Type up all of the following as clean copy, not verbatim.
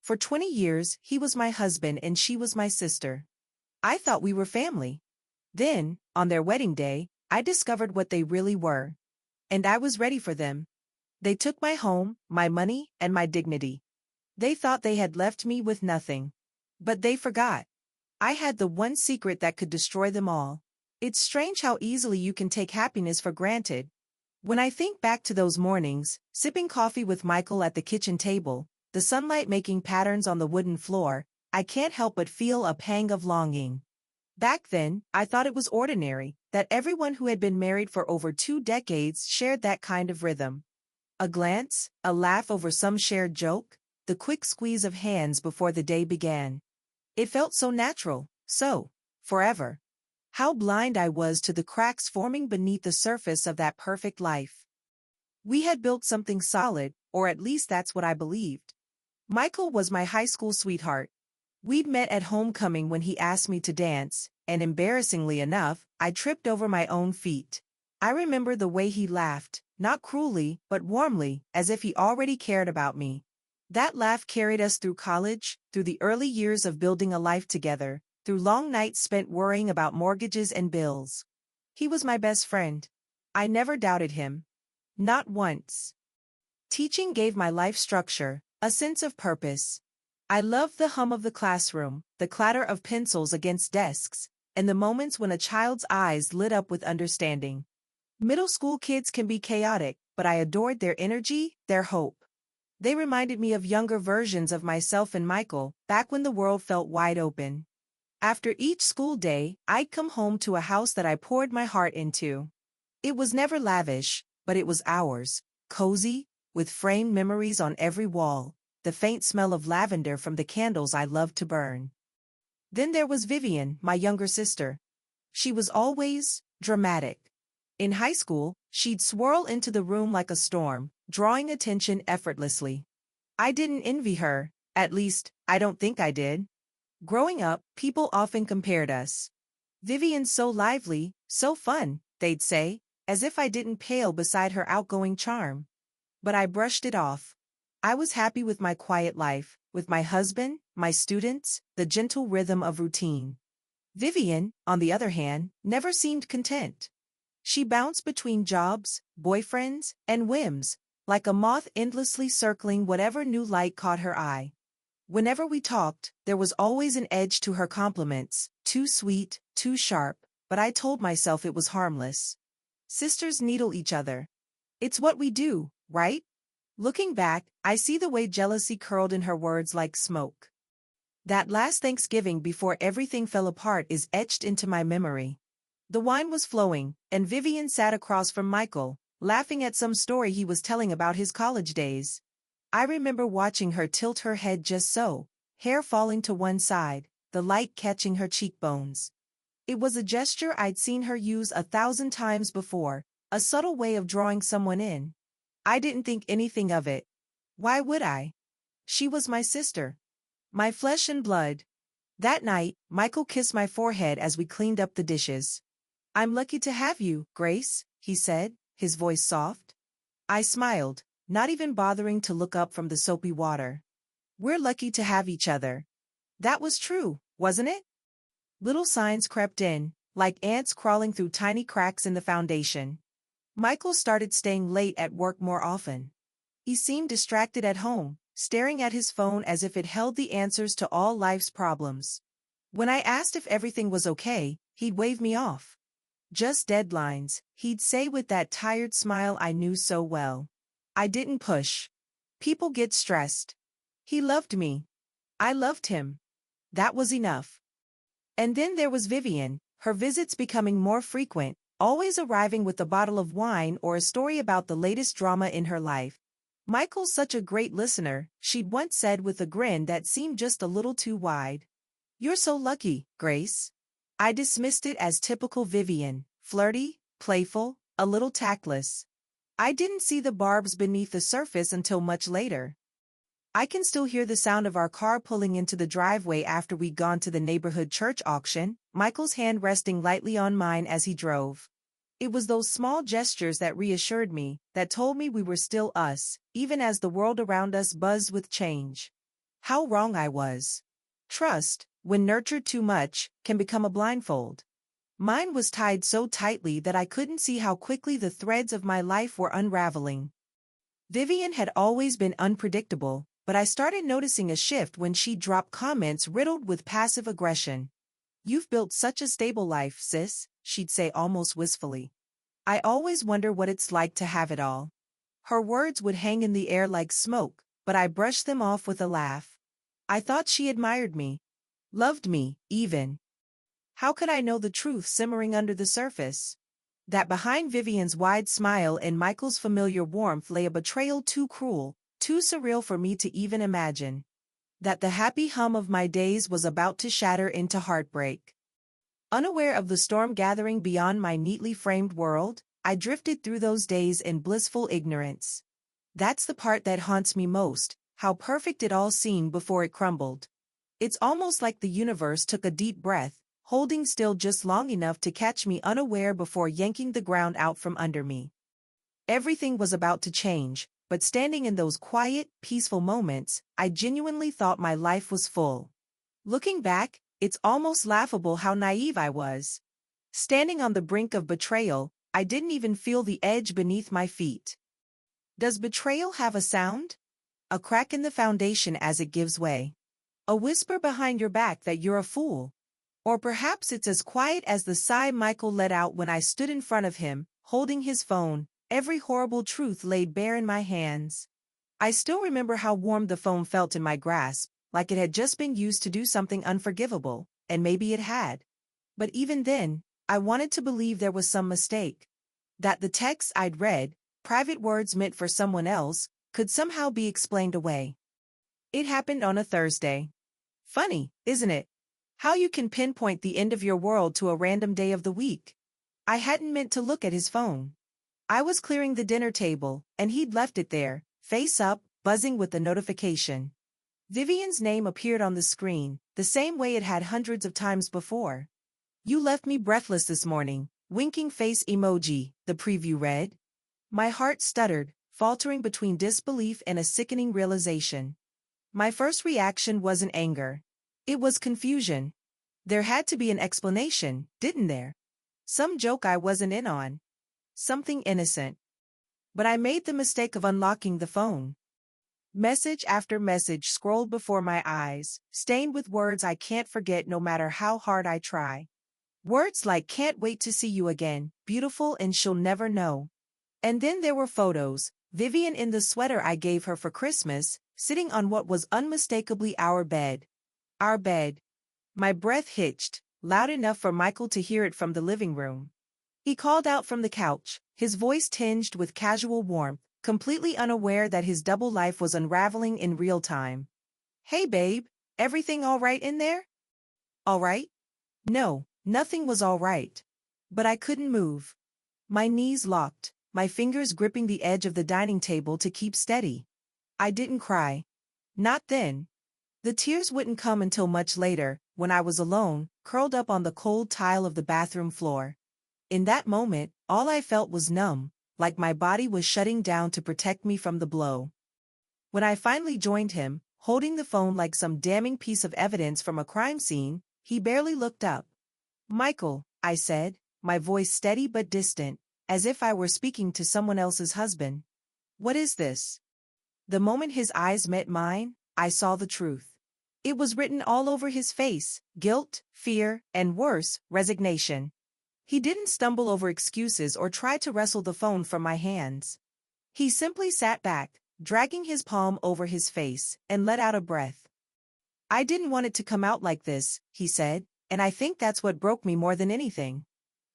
For 20 years, he was my husband and she was my sister. I thought we were family. Then, on their wedding day, I discovered what they really were. And I was ready for them. They took my home, my money, and my dignity. They thought they had left me with nothing. But they forgot. I had the one secret that could destroy them all. It's strange how easily you can take happiness for granted. When I think back to those mornings, sipping coffee with Michael at the kitchen table, the sunlight making patterns on the wooden floor, I can't help but feel a pang of longing. Back then, I thought it was ordinary, that everyone who had been married for over 2 decades shared that kind of rhythm. A glance, a laugh over some shared joke, the quick squeeze of hands before the day began. It felt so natural, so forever. How blind I was to the cracks forming beneath the surface of that perfect life. We had built something solid, or at least that's what I believed. Michael was my high school sweetheart. We'd met at homecoming when he asked me to dance, and embarrassingly enough, I tripped over my own feet. I remember the way he laughed, not cruelly, but warmly, as if he already cared about me. That laugh carried us through college, through the early years of building a life together, through long nights spent worrying about mortgages and bills. He was my best friend. I never doubted him. Not once. Teaching gave my life structure, a sense of purpose. I loved the hum of the classroom, the clatter of pencils against desks, and the moments when a child's eyes lit up with understanding. Middle school kids can be chaotic, but I adored their energy, their hope. They reminded me of younger versions of myself and Michael, back when the world felt wide open. After each school day, I'd come home to a house that I poured my heart into. It was never lavish, but it was ours, cozy, with framed memories on every wall, the faint smell of lavender from the candles I loved to burn. Then there was Vivian, my younger sister. She was always dramatic. In high school, she'd swirl into the room like a storm, drawing attention effortlessly. I didn't envy her, at least, I don't think I did. Growing up, people often compared us. Vivian's so lively, so fun, they'd say, as if I didn't pale beside her outgoing charm. But I brushed it off. I was happy with my quiet life, with my husband, my students, the gentle rhythm of routine. Vivian, on the other hand, never seemed content. She bounced between jobs, boyfriends, and whims, like a moth endlessly circling whatever new light caught her eye. Whenever we talked, there was always an edge to her compliments, too sweet, too sharp, but I told myself it was harmless. Sisters needle each other. It's what we do, right? Looking back, I see the way jealousy curled in her words like smoke. That last Thanksgiving before everything fell apart is etched into my memory. The wine was flowing, and Vivian sat across from Michael, laughing at some story he was telling about his college days. I remember watching her tilt her head just so, hair falling to one side, the light catching her cheekbones. It was a gesture I'd seen her use 1,000 times before, a subtle way of drawing someone in. I didn't think anything of it. Why would I? She was my sister. My flesh and blood. That night, Michael kissed my forehead as we cleaned up the dishes. "I'm lucky to have you, Grace," he said, his voice soft. I smiled, not even bothering to look up from the soapy water. We're lucky to have each other. That was true, wasn't it? Little signs crept in, like ants crawling through tiny cracks in the foundation. Michael started staying late at work more often. He seemed distracted at home, staring at his phone as if it held the answers to all life's problems. When I asked if everything was okay, he'd wave me off. "Just deadlines," he'd say with that tired smile I knew so well. I didn't push. People get stressed. He loved me. I loved him. That was enough. And then there was Vivian, her visits becoming more frequent, always arriving with a bottle of wine or a story about the latest drama in her life. "Michael's such a great listener," she'd once said with a grin that seemed just a little too wide. "You're so lucky, Grace." I dismissed it as typical Vivian, flirty, playful, a little tactless. I didn't see the barbs beneath the surface until much later. I can still hear the sound of our car pulling into the driveway after we'd gone to the neighborhood church auction, Michael's hand resting lightly on mine as he drove. It was those small gestures that reassured me, that told me we were still us, even as the world around us buzzed with change. How wrong I was. Trust, when nurtured too much, can become a blindfold. Mine was tied so tightly that I couldn't see how quickly the threads of my life were unraveling. Vivian had always been unpredictable, but I started noticing a shift when she dropped comments riddled with passive aggression. "You've built such a stable life, sis," she'd say almost wistfully. "I always wonder what it's like to have it all." Her words would hang in the air like smoke, but I brushed them off with a laugh. I thought she admired me. Loved me, even. How could I know the truth simmering under the surface? That behind Vivian's wide smile and Michael's familiar warmth lay a betrayal too cruel, too surreal for me to even imagine. That the happy hum of my days was about to shatter into heartbreak. Unaware of the storm gathering beyond my neatly framed world, I drifted through those days in blissful ignorance. That's the part that haunts me most, how perfect it all seemed before it crumbled. It's almost like the universe took a deep breath, holding still just long enough to catch me unaware before yanking the ground out from under me. Everything was about to change, but standing in those quiet, peaceful moments, I genuinely thought my life was full. Looking back, it's almost laughable how naive I was. Standing on the brink of betrayal, I didn't even feel the edge beneath my feet. Does betrayal have a sound? A crack in the foundation as it gives way. A whisper behind your back that you're a fool. Or perhaps it's as quiet as the sigh Michael let out when I stood in front of him, holding his phone, every horrible truth laid bare in my hands. I still remember how warm the phone felt in my grasp, like it had just been used to do something unforgivable, and maybe it had. But even then, I wanted to believe there was some mistake. That the text I'd read, private words meant for someone else, could somehow be explained away. It happened on a Thursday. Funny, isn't it? How you can pinpoint the end of your world to a random day of the week. I hadn't meant to look at his phone. I was clearing the dinner table, and he'd left it there, face up, buzzing with the notification. Vivian's name appeared on the screen, the same way it had hundreds of times before. "You left me breathless this morning," winking face emoji, the preview read. My heart stuttered, faltering between disbelief and a sickening realization. My first reaction wasn't anger. It was confusion. There had to be an explanation, didn't there? Some joke I wasn't in on. Something innocent. But I made the mistake of unlocking the phone. Message after message scrolled before my eyes, stained with words I can't forget no matter how hard I try. Words like "can't wait to see you again," "beautiful," and "she'll never know." And then there were photos, Vivian in the sweater I gave her for Christmas, sitting on what was unmistakably our bed. Our bed. My breath hitched, loud enough for Michael to hear it from the living room. He called out from the couch, his voice tinged with casual warmth, completely unaware that his double life was unraveling in real time. "Hey babe, everything all right in there?" All right? No, nothing was all right. But I couldn't move. My knees locked, my fingers gripping the edge of the dining table to keep steady. I didn't cry. Not then. The tears wouldn't come until much later, when I was alone, curled up on the cold tile of the bathroom floor. In that moment, all I felt was numb, like my body was shutting down to protect me from the blow. When I finally joined him, holding the phone like some damning piece of evidence from a crime scene, he barely looked up. "Michael," I said, my voice steady but distant, as if I were speaking to someone else's husband. "What is this?" The moment his eyes met mine, I saw the truth. It was written all over his face: guilt, fear, and worse, resignation. He didn't stumble over excuses or try to wrestle the phone from my hands. He simply sat back, dragging his palm over his face, and let out a breath. "I didn't want it to come out like this," he said, "and I think that's what broke me more than anything.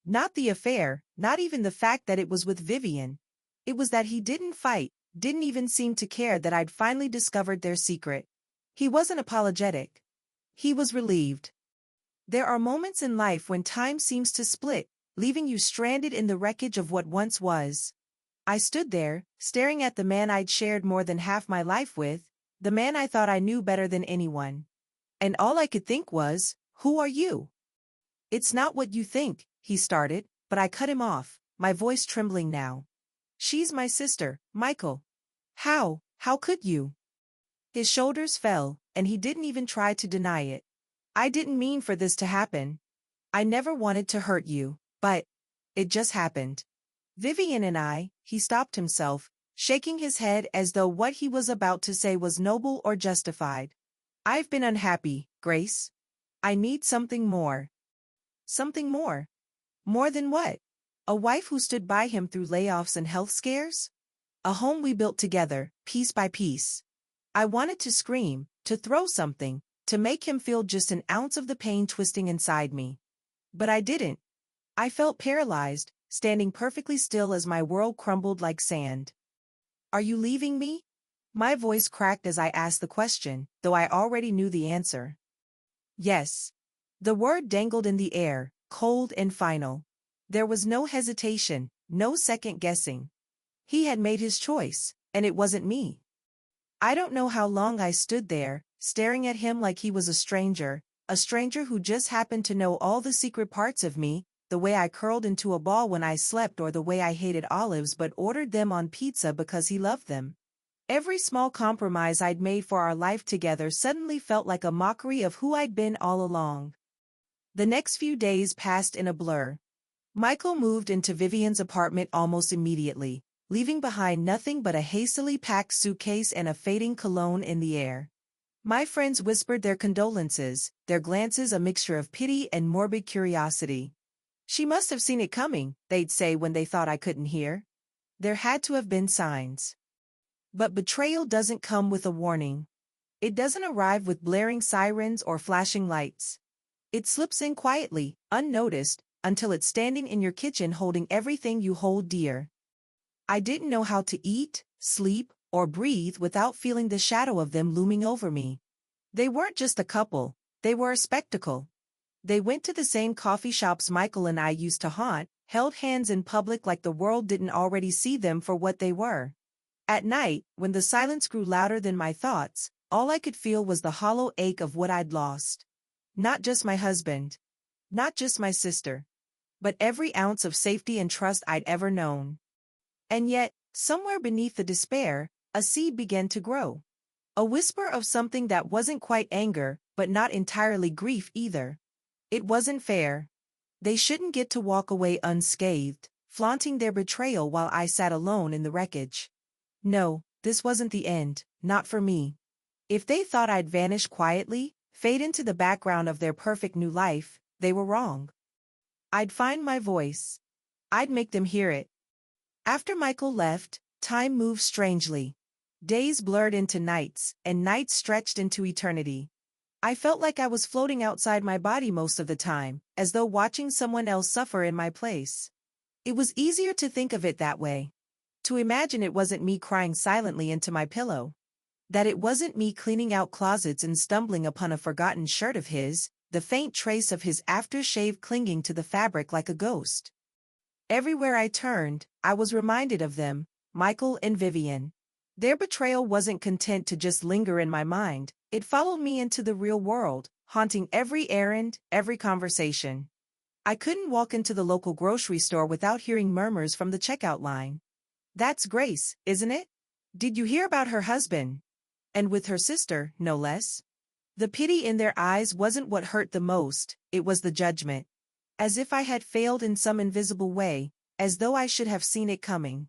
Not the affair, not even the fact that it was with Vivian. It was that he didn't fight, didn't even seem to care that I'd finally discovered their secret. He wasn't apologetic. He was relieved. There are moments in life when time seems to split, leaving you stranded in the wreckage of what once was. I stood there, staring at the man I'd shared more than half my life with, the man I thought I knew better than anyone. And all I could think was, who are you? "It's not what you think," he started, but I cut him off, my voice trembling now. "She's my sister, Michael." How could you?" His shoulders fell, and he didn't even try to deny it. I didn't mean for this to happen. I never wanted to hurt you, but it just happened. Vivian and I, he stopped himself, shaking his head as though what he was about to say was noble or justified. I've been unhappy, Grace. I need something more. Something more. More than what? A wife who stood by him through layoffs and health scares? A home we built together, piece by piece. I wanted to scream, to throw something, to make him feel just an ounce of the pain twisting inside me. But I didn't. I felt paralyzed, standing perfectly still as my world crumbled like sand. Are you leaving me? My voice cracked as I asked the question, though I already knew the answer. Yes. The word dangled in the air, cold and final. There was no hesitation, no second guessing. He had made his choice, and it wasn't me. I don't know how long I stood there, staring at him like he was a stranger who just happened to know all the secret parts of me, the way I curled into a ball when I slept or the way I hated olives but ordered them on pizza because he loved them. Every small compromise I'd made for our life together suddenly felt like a mockery of who I'd been all along. The next few days passed in a blur. Michael moved into Vivian's apartment almost immediately, leaving behind nothing but a hastily packed suitcase and a fading cologne in the air. My friends whispered their condolences, their glances a mixture of pity and morbid curiosity. She must have seen it coming, they'd say when they thought I couldn't hear. There had to have been signs. But betrayal doesn't come with a warning. It doesn't arrive with blaring sirens or flashing lights. It slips in quietly, unnoticed, until it's standing in your kitchen holding everything you hold dear. I didn't know how to eat, sleep, or breathe without feeling the shadow of them looming over me. They weren't just a couple, they were a spectacle. They went to the same coffee shops Michael and I used to haunt, held hands in public like the world didn't already see them for what they were. At night, when the silence grew louder than my thoughts, all I could feel was the hollow ache of what I'd lost. Not just my husband. Not just my sister. But every ounce of safety and trust I'd ever known. And yet, somewhere beneath the despair, a seed began to grow. A whisper of something that wasn't quite anger, but not entirely grief either. It wasn't fair. They shouldn't get to walk away unscathed, flaunting their betrayal while I sat alone in the wreckage. No, this wasn't the end, not for me. If they thought I'd vanish quietly, fade into the background of their perfect new life, they were wrong. I'd find my voice. I'd make them hear it. After Michael left, time moved strangely. Days blurred into nights, and nights stretched into eternity. I felt like I was floating outside my body most of the time, as though watching someone else suffer in my place. It was easier to think of it that way. To imagine it wasn't me crying silently into my pillow. That it wasn't me cleaning out closets and stumbling upon a forgotten shirt of his, the faint trace of his aftershave clinging to the fabric like a ghost. Everywhere I turned, I was reminded of them, Michael and Vivian. Their betrayal wasn't content to just linger in my mind, it followed me into the real world, haunting every errand, every conversation. I couldn't walk into the local grocery store without hearing murmurs from the checkout line. "That's Grace, isn't it? Did you hear about her husband?" And with her sister, no less. The pity in their eyes wasn't what hurt the most, it was the judgment. As if I had failed in some invisible way, as though I should have seen it coming.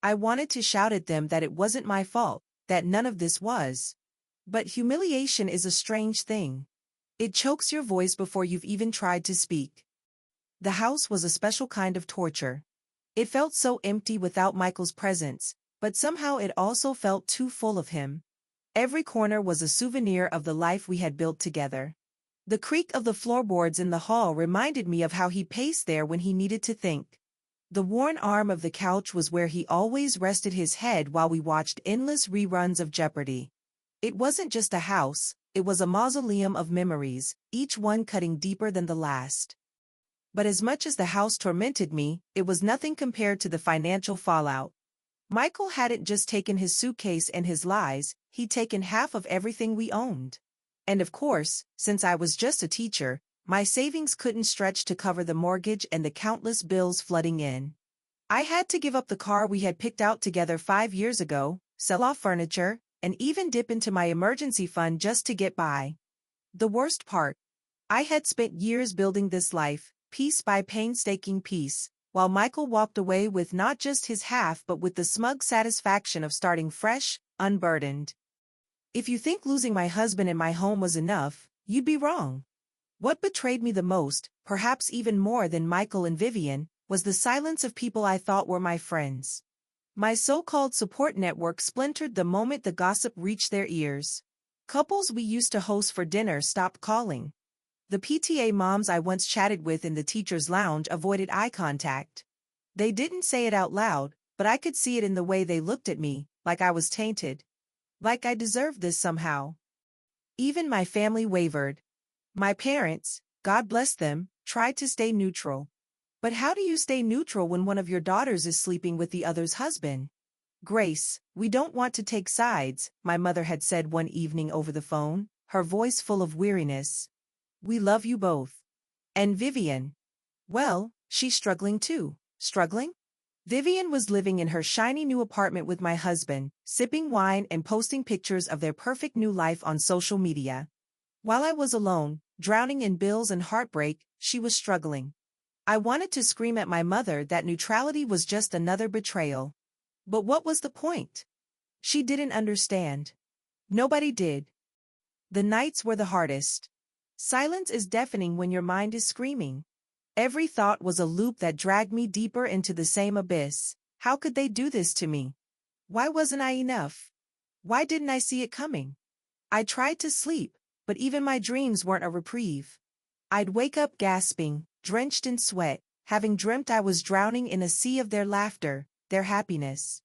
I wanted to shout at them that it wasn't my fault, that none of this was. But humiliation is a strange thing. It chokes your voice before you've even tried to speak. The house was a special kind of torture. It felt so empty without Michael's presence, but somehow it also felt too full of him. Every corner was a souvenir of the life we had built together. The creak of the floorboards in the hall reminded me of how he paced there when he needed to think. The worn arm of the couch was where he always rested his head while we watched endless reruns of Jeopardy! It wasn't just a house, it was a mausoleum of memories, each one cutting deeper than the last. But as much as the house tormented me, it was nothing compared to the financial fallout. Michael hadn't just taken his suitcase and his lies, he'd taken half of everything we owned. And of course, since I was just a teacher, my savings couldn't stretch to cover the mortgage and the countless bills flooding in. I had to give up the car we had picked out together 5 years ago, sell off furniture, and even dip into my emergency fund just to get by. The worst part, I had spent years building this life, piece by painstaking piece, while Michael walked away with not just his half but with the smug satisfaction of starting fresh, unburdened. If you think losing my husband and my home was enough, you'd be wrong. What betrayed me the most, perhaps even more than Michael and Vivian, was the silence of people I thought were my friends. My so-called support network splintered the moment the gossip reached their ears. Couples we used to host for dinner stopped calling. The PTA moms I once chatted with in the teacher's lounge avoided eye contact. They didn't say it out loud, but I could see it in the way they looked at me, like I was tainted. Like I deserved this somehow. Even my family wavered. My parents, God bless them, tried to stay neutral. But how do you stay neutral when one of your daughters is sleeping with the other's husband? Grace, we don't want to take sides, my mother had said one evening over the phone, her voice full of weariness. We love you both. And Vivian? Well, she's struggling too. Struggling? Vivian was living in her shiny new apartment with my husband, sipping wine and posting pictures of their perfect new life on social media. While I was alone, drowning in bills and heartbreak, she was struggling. I wanted to scream at my mother that neutrality was just another betrayal. But what was the point? She didn't understand. Nobody did. The nights were the hardest. Silence is deafening when your mind is screaming. Every thought was a loop that dragged me deeper into the same abyss. How could they do this to me? Why wasn't I enough? Why didn't I see it coming? I tried to sleep, but even my dreams weren't a reprieve. I'd wake up gasping, drenched in sweat, having dreamt I was drowning in a sea of their laughter, their happiness.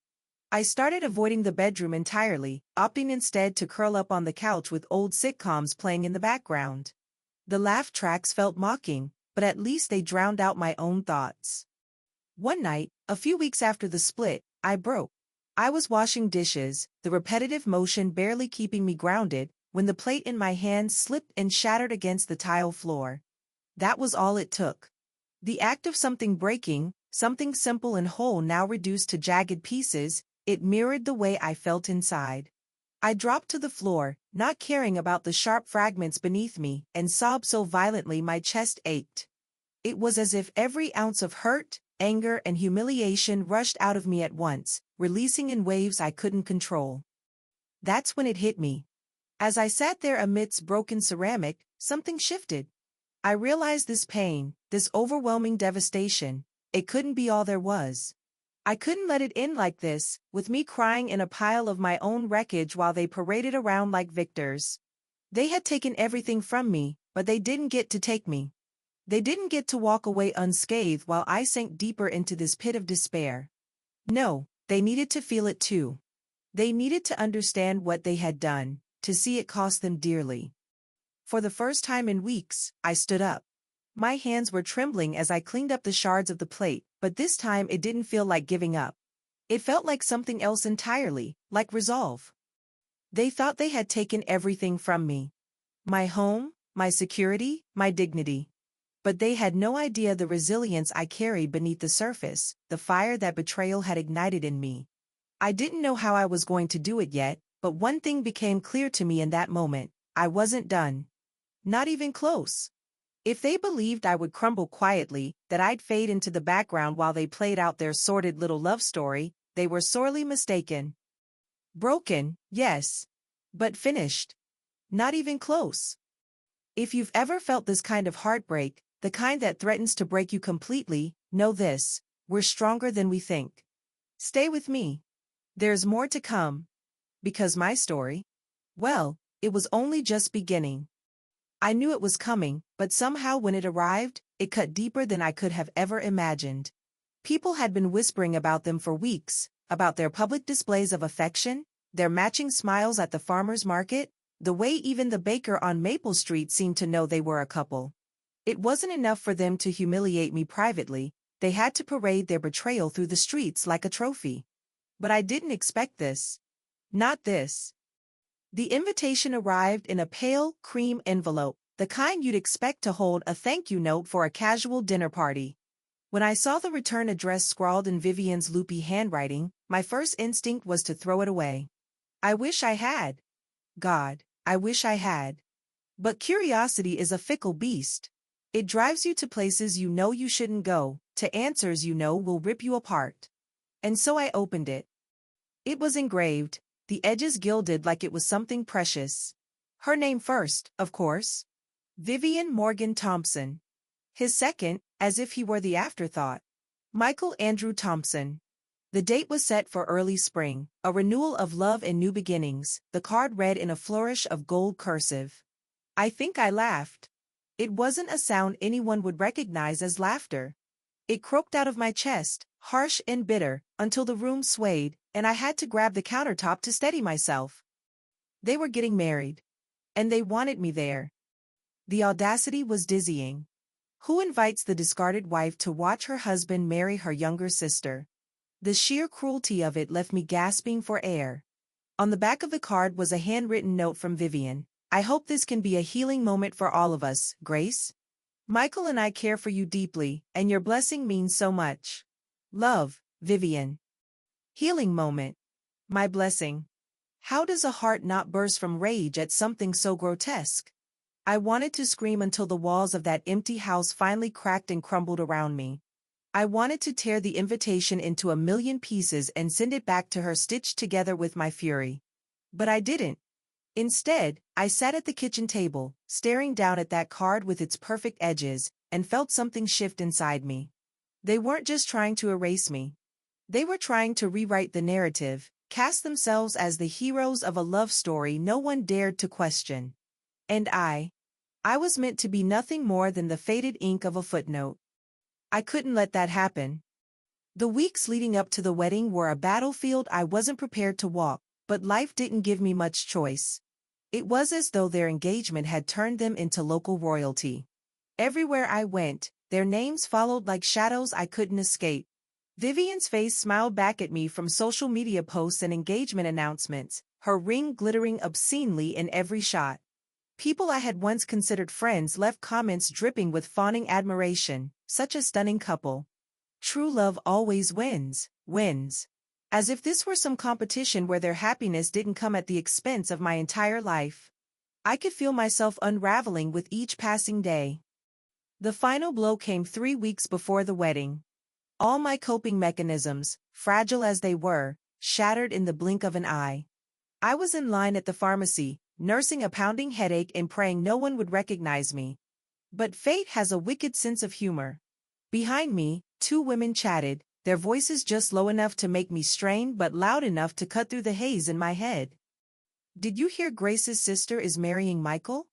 I started avoiding the bedroom entirely, opting instead to curl up on the couch with old sitcoms playing in the background. The laugh tracks felt mocking, but at least they drowned out my own thoughts. One night, a few weeks after the split, I broke. I was washing dishes, the repetitive motion barely keeping me grounded, when the plate in my hand slipped and shattered against the tile floor. That was all it took. The act of something breaking, something simple and whole now reduced to jagged pieces, it mirrored the way I felt inside. I dropped to the floor, not caring about the sharp fragments beneath me, and sobbed so violently my chest ached. It was as if every ounce of hurt, anger, and humiliation rushed out of me at once, releasing in waves I couldn't control. That's when it hit me. As I sat there amidst broken ceramic, something shifted. I realized this pain, this overwhelming devastation, it couldn't be all there was. I couldn't let it end like this, with me crying in a pile of my own wreckage while they paraded around like victors. They had taken everything from me, but they didn't get to take me. They didn't get to walk away unscathed while I sank deeper into this pit of despair. No, they needed to feel it too. They needed to understand what they had done, to see it cost them dearly. For the first time in weeks, I stood up. My hands were trembling as I cleaned up the shards of the plate, but this time it didn't feel like giving up. It felt like something else entirely, like resolve. They thought they had taken everything from me. My home, my security, my dignity. But they had no idea the resilience I carried beneath the surface, the fire that betrayal had ignited in me. I didn't know how I was going to do it yet, but one thing became clear to me in that moment: I wasn't done. Not even close. If they believed I would crumble quietly, that I'd fade into the background while they played out their sordid little love story, they were sorely mistaken. Broken, yes. But finished. Not even close. If you've ever felt this kind of heartbreak, the kind that threatens to break you completely, know this: we're stronger than we think. Stay with me. There's more to come. Because my story, well, it was only just beginning. I knew it was coming, but somehow when it arrived, it cut deeper than I could have ever imagined. People had been whispering about them for weeks, about their public displays of affection, their matching smiles at the farmer's market, the way even the baker on Maple Street seemed to know they were a couple. It wasn't enough for them to humiliate me privately, they had to parade their betrayal through the streets like a trophy. But I didn't expect this. Not this. The invitation arrived in a pale, cream envelope, the kind you'd expect to hold a thank you note for a casual dinner party. When I saw the return address scrawled in Vivian's loopy handwriting, my first instinct was to throw it away. I wish I had. God, I wish I had. But curiosity is a fickle beast. It drives you to places you know you shouldn't go, to answers you know will rip you apart. And so I opened it. It was engraved, the edges gilded like it was something precious. Her name first, of course. Vivian Morgan Thompson. His second, as if he were the afterthought. Michael Andrew Thompson. The date was set for early spring, a renewal of love and new beginnings, the card read in a flourish of gold cursive. I think I laughed. It wasn't a sound anyone would recognize as laughter. It croaked out of my chest, harsh and bitter, until the room swayed, and I had to grab the countertop to steady myself. They were getting married. And they wanted me there. The audacity was dizzying. Who invites the discarded wife to watch her husband marry her younger sister? The sheer cruelty of it left me gasping for air. On the back of the card was a handwritten note from Vivian. I hope this can be a healing moment for all of us, Grace. Michael and I care for you deeply, and your blessing means so much. Love, Vivian. Healing moment. My blessing. How does a heart not burst from rage at something so grotesque? I wanted to scream until the walls of that empty house finally cracked and crumbled around me. I wanted to tear the invitation into a million pieces and send it back to her stitched together with my fury. But I didn't. Instead, I sat at the kitchen table, staring down at that card with its perfect edges, and felt something shift inside me. They weren't just trying to erase me. They were trying to rewrite the narrative, cast themselves as the heroes of a love story no one dared to question. And I was meant to be nothing more than the faded ink of a footnote. I couldn't let that happen. The weeks leading up to the wedding were a battlefield I wasn't prepared to walk, but life didn't give me much choice. It was as though their engagement had turned them into local royalty. Everywhere I went, their names followed like shadows I couldn't escape. Vivian's face smiled back at me from social media posts and engagement announcements, her ring glittering obscenely in every shot. People I had once considered friends left comments dripping with fawning admiration. Such a stunning couple. True love always wins. As if this were some competition where their happiness didn't come at the expense of my entire life. I could feel myself unraveling with each passing day. The final blow came 3 weeks before the wedding. All my coping mechanisms, fragile as they were, shattered in the blink of an eye. I was in line at the pharmacy, nursing a pounding headache and praying no one would recognize me. But fate has a wicked sense of humor. Behind me, 2 women chatted, their voices just low enough to make me strain but loud enough to cut through the haze in my head. Did you hear Grace's sister is marrying Michael?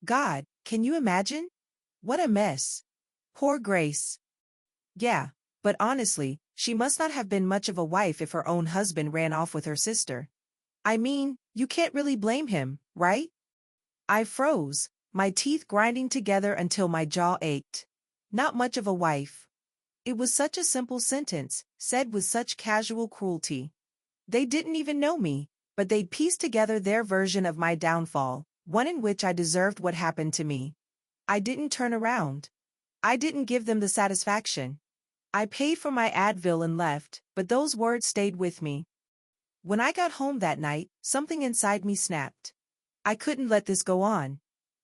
God, can you imagine? What a mess. Poor Grace. Yeah, but honestly, she must not have been much of a wife if her own husband ran off with her sister. I mean, you can't really blame him, right? I froze, my teeth grinding together until my jaw ached. Not much of a wife. It was such a simple sentence, said with such casual cruelty. They didn't even know me, but they'd pieced together their version of my downfall, one in which I deserved what happened to me. I didn't turn around. I didn't give them the satisfaction. I paid for my Advil and left, but those words stayed with me. When I got home that night, something inside me snapped. I couldn't let this go on.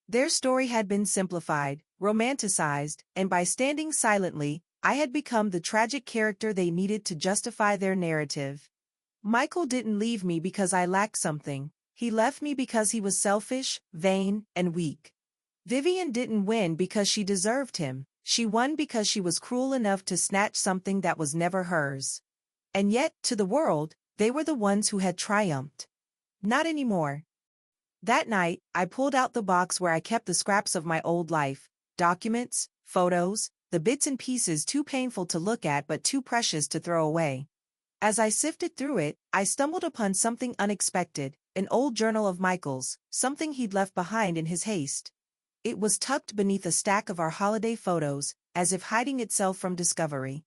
Their story had been simplified, romanticized, and by standing silently, I had become the tragic character they needed to justify their narrative. Michael didn't leave me because I lacked something. He left me because he was selfish, vain, and weak. Vivian didn't win because she deserved him. She won because she was cruel enough to snatch something that was never hers. And yet, to the world, they were the ones who had triumphed. Not anymore. That night, I pulled out the box where I kept the scraps of my old life, documents, photos, the bits and pieces too painful to look at but too precious to throw away. As I sifted through it, I stumbled upon something unexpected, an old journal of Michael's, something he'd left behind in his haste. It was tucked beneath a stack of our holiday photos, as if hiding itself from discovery.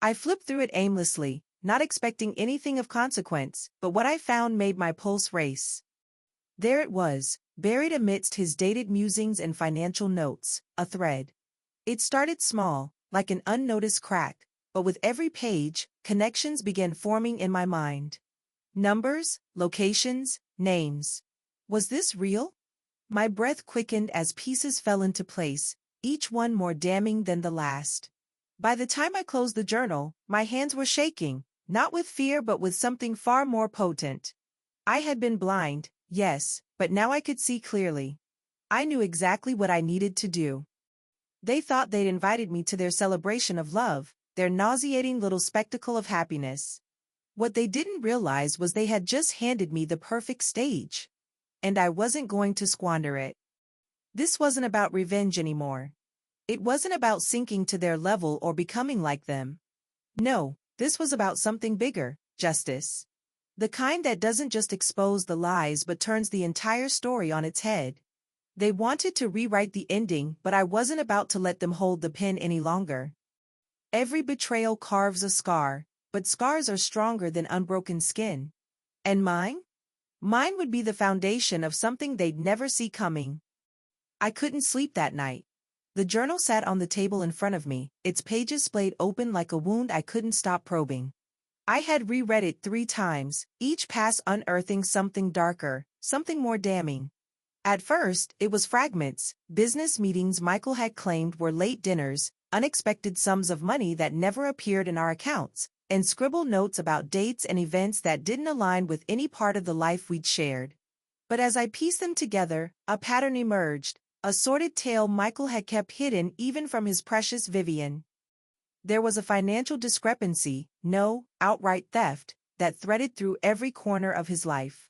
I flipped through it aimlessly, not expecting anything of consequence, but what I found made my pulse race. There it was, buried amidst his dated musings and financial notes, a thread. It started small, like an unnoticed crack, but with every page, connections began forming in my mind. Numbers, locations, names. Was this real? My breath quickened as pieces fell into place, each one more damning than the last. By the time I closed the journal, my hands were shaking, not with fear but with something far more potent. I had been blind, yes, but now I could see clearly. I knew exactly what I needed to do. They thought they'd invited me to their celebration of love, their nauseating little spectacle of happiness. What they didn't realize was they had just handed me the perfect stage. And I wasn't going to squander it. This wasn't about revenge anymore. It wasn't about sinking to their level or becoming like them. No, this was about something bigger, justice. The kind that doesn't just expose the lies but turns the entire story on its head. They wanted to rewrite the ending, but I wasn't about to let them hold the pen any longer. Every betrayal carves a scar, but scars are stronger than unbroken skin. And mine? Mine would be the foundation of something they'd never see coming. I couldn't sleep that night. The journal sat on the table in front of me, its pages splayed open like a wound I couldn't stop probing. I had reread it 3 times, each pass unearthing something darker, something more damning. At first, it was fragments, business meetings Michael had claimed were late dinners, unexpected sums of money that never appeared in our accounts, and scribbled notes about dates and events that didn't align with any part of the life we'd shared. But as I pieced them together, a pattern emerged, a sordid tale Michael had kept hidden even from his precious Vivian. There was a financial discrepancy, no, outright theft, that threaded through every corner of his life.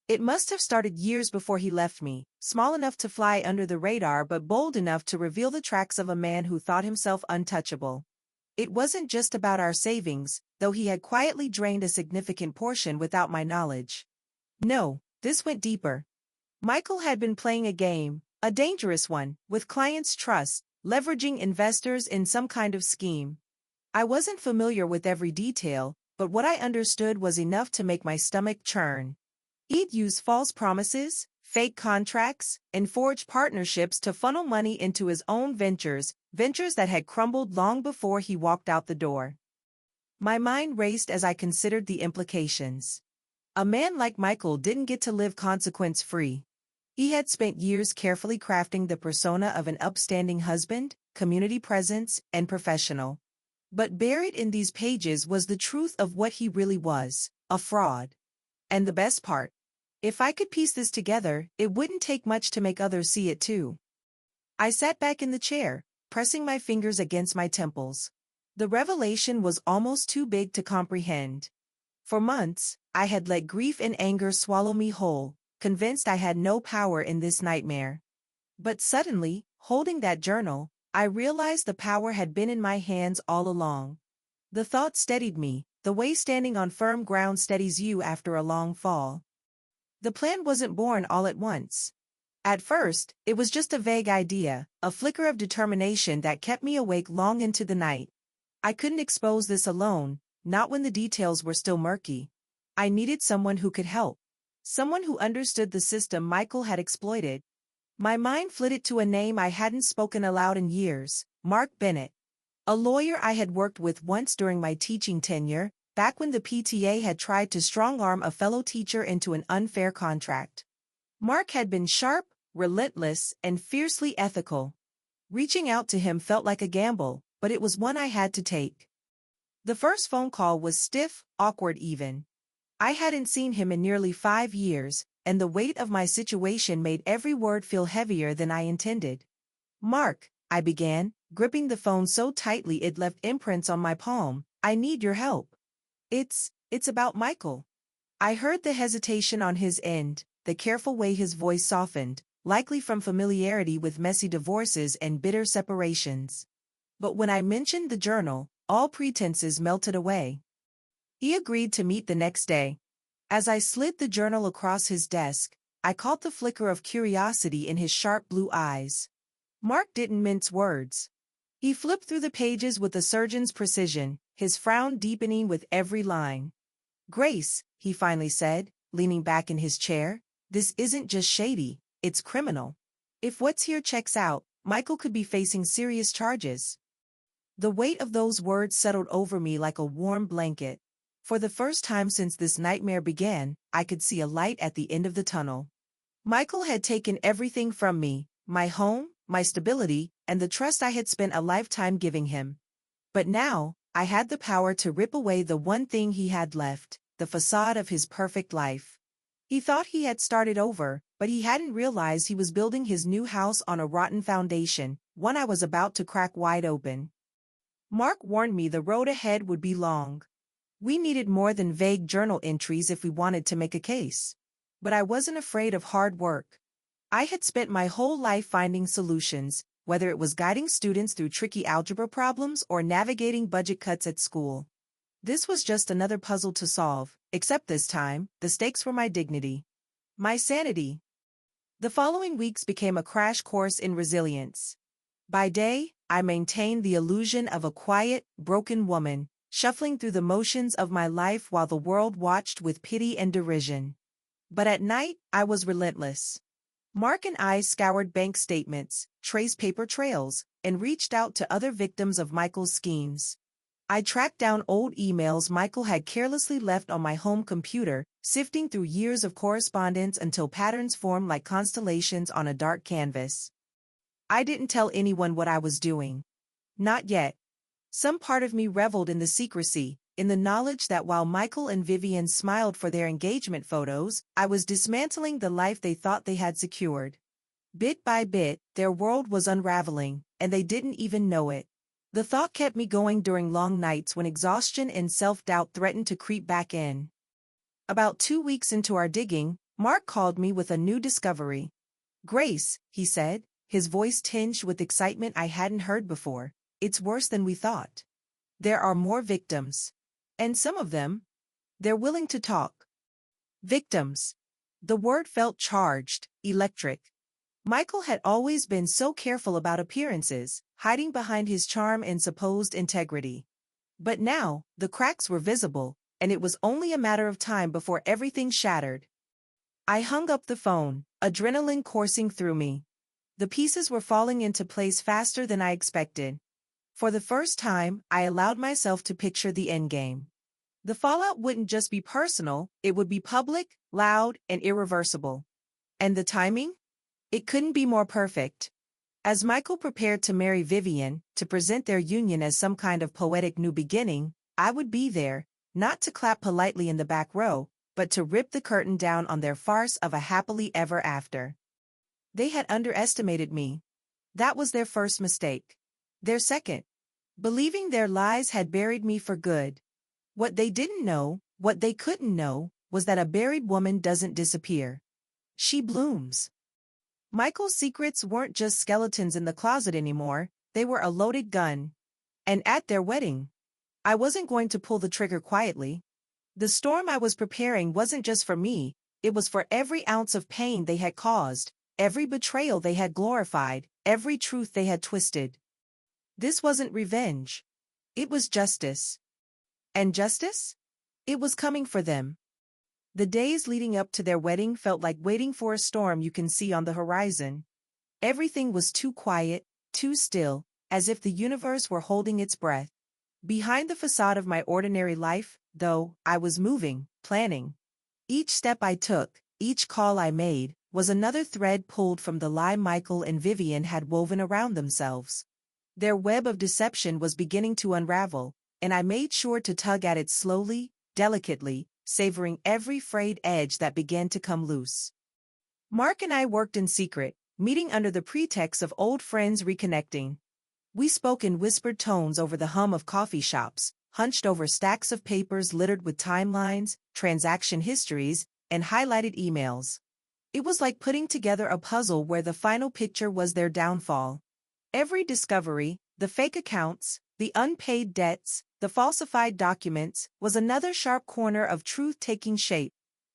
It must have started years before he left me, small enough to fly under the radar but bold enough to reveal the tracks of a man who thought himself untouchable. It wasn't just about our savings, though he had quietly drained a significant portion without my knowledge. No, this went deeper. Michael had been playing a game, a dangerous one, with clients' trust, leveraging investors in some kind of scheme. I wasn't familiar with every detail, but what I understood was enough to make my stomach churn. He'd use false promises, fake contracts, and forged partnerships to funnel money into his own ventures that had crumbled long before he walked out the door. My mind raced as I considered the implications. A man like Michael didn't get to live consequence-free. He had spent years carefully crafting the persona of an upstanding husband, community presence, and professional. But buried in these pages was the truth of what he really was, a fraud. And the best part, if I could piece this together, it wouldn't take much to make others see it too. I sat back in the chair, pressing my fingers against my temples. The revelation was almost too big to comprehend. For months, I had let grief and anger swallow me whole, convinced I had no power in this nightmare. But suddenly, holding that journal, I realized the power had been in my hands all along. The thought steadied me, the way standing on firm ground steadies you after a long fall. The plan wasn't born all at once. At first, it was just a vague idea, a flicker of determination that kept me awake long into the night. I couldn't expose this alone, not when the details were still murky. I needed someone who could help. Someone who understood the system Michael had exploited. My mind flitted to a name I hadn't spoken aloud in years, Mark Bennett. A lawyer I had worked with once during my teaching tenure, back when the PTA had tried to strong-arm a fellow teacher into an unfair contract. Mark had been sharp, relentless, and fiercely ethical. Reaching out to him felt like a gamble, but it was one I had to take. The first phone call was stiff, awkward even. I hadn't seen him in nearly 5 years, and the weight of my situation made every word feel heavier than I intended. "Mark," I began, gripping the phone so tightly it left imprints on my palm, "I need your help. It's about Michael." I heard the hesitation on his end, the careful way his voice softened, likely from familiarity with messy divorces and bitter separations. But when I mentioned the journal, all pretenses melted away. He agreed to meet the next day. As I slid the journal across his desk, I caught the flicker of curiosity in his sharp blue eyes. Mark didn't mince words. He flipped through the pages with a surgeon's precision, his frown deepening with every line. "Grace," he finally said, leaning back in his chair, "this isn't just shady, it's criminal. If what's here checks out, Michael could be facing serious charges." The weight of those words settled over me like a warm blanket. For the first time since this nightmare began, I could see a light at the end of the tunnel. Michael had taken everything from me, my home, my stability, and the trust I had spent a lifetime giving him. But now, I had the power to rip away the one thing he had left, the facade of his perfect life. He thought he had started over, but he hadn't realized he was building his new house on a rotten foundation, one I was about to crack wide open. Mark warned me the road ahead would be long. We needed more than vague journal entries if we wanted to make a case. But I wasn't afraid of hard work. I had spent my whole life finding solutions, whether it was guiding students through tricky algebra problems or navigating budget cuts at school. This was just another puzzle to solve, except this time, the stakes were my dignity. My sanity. The following weeks became a crash course in resilience. By day, I maintained the illusion of a quiet, broken woman, shuffling through the motions of my life while the world watched with pity and derision. But at night, I was relentless. Mark and I scoured bank statements, traced paper trails, and reached out to other victims of Michael's schemes. I tracked down old emails Michael had carelessly left on my home computer, sifting through years of correspondence until patterns formed like constellations on a dark canvas. I didn't tell anyone what I was doing. Not yet. Some part of me reveled in the secrecy, in the knowledge that while Michael and Vivian smiled for their engagement photos, I was dismantling the life they thought they had secured. Bit by bit, their world was unraveling, and they didn't even know it. The thought kept me going during long nights when exhaustion and self-doubt threatened to creep back in. About 2 weeks into our digging, Mark called me with a new discovery. "Grace," he said, his voice tinged with excitement I hadn't heard before, "it's worse than we thought. There are more victims. And some of them, they're willing to talk." Victims. The word felt charged, electric. Michael had always been so careful about appearances, hiding behind his charm and supposed integrity. But now, the cracks were visible, and it was only a matter of time before everything shattered. I hung up the phone, adrenaline coursing through me. The pieces were falling into place faster than I expected. For the first time, I allowed myself to picture the endgame. The fallout wouldn't just be personal, it would be public, loud, and irreversible. And the timing? It couldn't be more perfect. As Michael prepared to marry Vivian, to present their union as some kind of poetic new beginning, I would be there, not to clap politely in the back row, but to rip the curtain down on their farce of a happily ever after. They had underestimated me. That was their first mistake. Their second. Believing their lies had buried me for good. What they didn't know, what they couldn't know, was that a buried woman doesn't disappear. She blooms. Michael's secrets weren't just skeletons in the closet anymore, they were a loaded gun. And at their wedding, I wasn't going to pull the trigger quietly. The storm I was preparing wasn't just for me, it was for every ounce of pain they had caused, every betrayal they had glorified, every truth they had twisted. This wasn't revenge. It was justice. And justice? It was coming for them. The days leading up to their wedding felt like waiting for a storm you can see on the horizon. Everything was too quiet, too still, as if the universe were holding its breath. Behind the facade of my ordinary life, though, I was moving, planning. Each step I took, each call I made, was another thread pulled from the lie Michael and Vivian had woven around themselves. Their web of deception was beginning to unravel, and I made sure to tug at it slowly, delicately, savoring every frayed edge that began to come loose. Mark and I worked in secret, meeting under the pretext of old friends reconnecting. We spoke in whispered tones over the hum of coffee shops, hunched over stacks of papers littered with timelines, transaction histories, and highlighted emails. It was like putting together a puzzle where the final picture was their downfall. Every discovery, the fake accounts, the unpaid debts, the falsified documents, was another sharp corner of truth taking shape.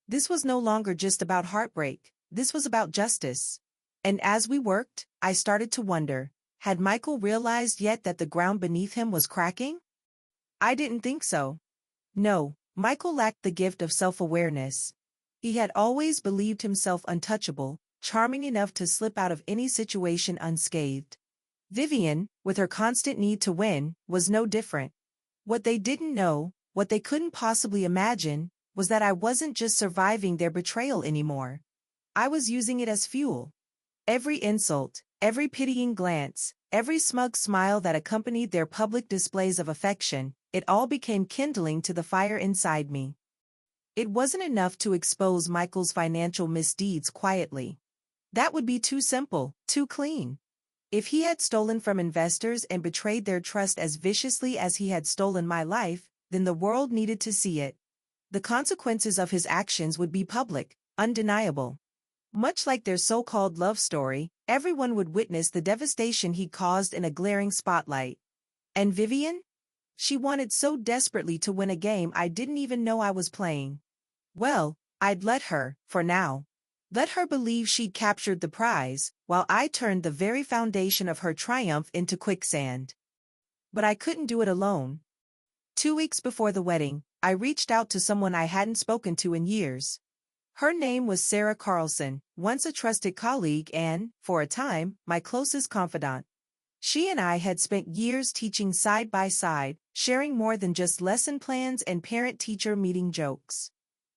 This was no longer just about heartbreak, this was about justice. And as we worked, I started to wonder, had Michael realized yet that the ground beneath him was cracking? I didn't think so. No, Michael lacked the gift of self-awareness. He had always believed himself untouchable, charming enough to slip out of any situation unscathed. Vivian, with her constant need to win, was no different. What they didn't know, What they couldn't possibly imagine was that I wasn't just surviving their betrayal anymore. I was using it as fuel. Every insult, every pitying glance, every smug smile that accompanied their public displays of affection, it all became kindling to the fire inside me. It wasn't enough to expose Michael's financial misdeeds quietly. That would be too simple, too clean. If he had stolen from investors and betrayed their trust as viciously as he had stolen my life, then the world needed to see it. The consequences of his actions would be public, undeniable. Much like their so-called love story, everyone would witness the devastation he caused in a glaring spotlight. And Vivian? She wanted so desperately to win a game I didn't even know I was playing. Well, I'd let her, for now. Let her believe she'd captured the prize, while I turned the very foundation of her triumph into quicksand. But I couldn't do it alone. 2 weeks before the wedding, I reached out to someone I hadn't spoken to in years. Her name was Sarah Carlson, once a trusted colleague and, for a time, my closest confidant. She and I had spent years teaching side by side, sharing more than just lesson plans and parent-teacher meeting jokes.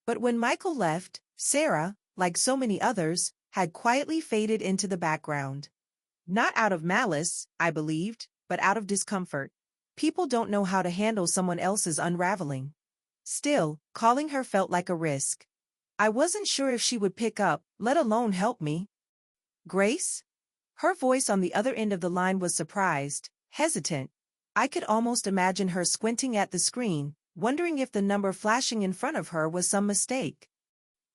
But when Michael left, Sarah, like so many others, had quietly faded into the background. Not out of malice, I believed, but out of discomfort. People don't know how to handle someone else's unraveling. Still, calling her felt like a risk. I wasn't sure if she would pick up, let alone help me. Grace? Her voice on the other end of the line was surprised, hesitant. I could almost imagine her squinting at the screen, wondering if the number flashing in front of her was some mistake.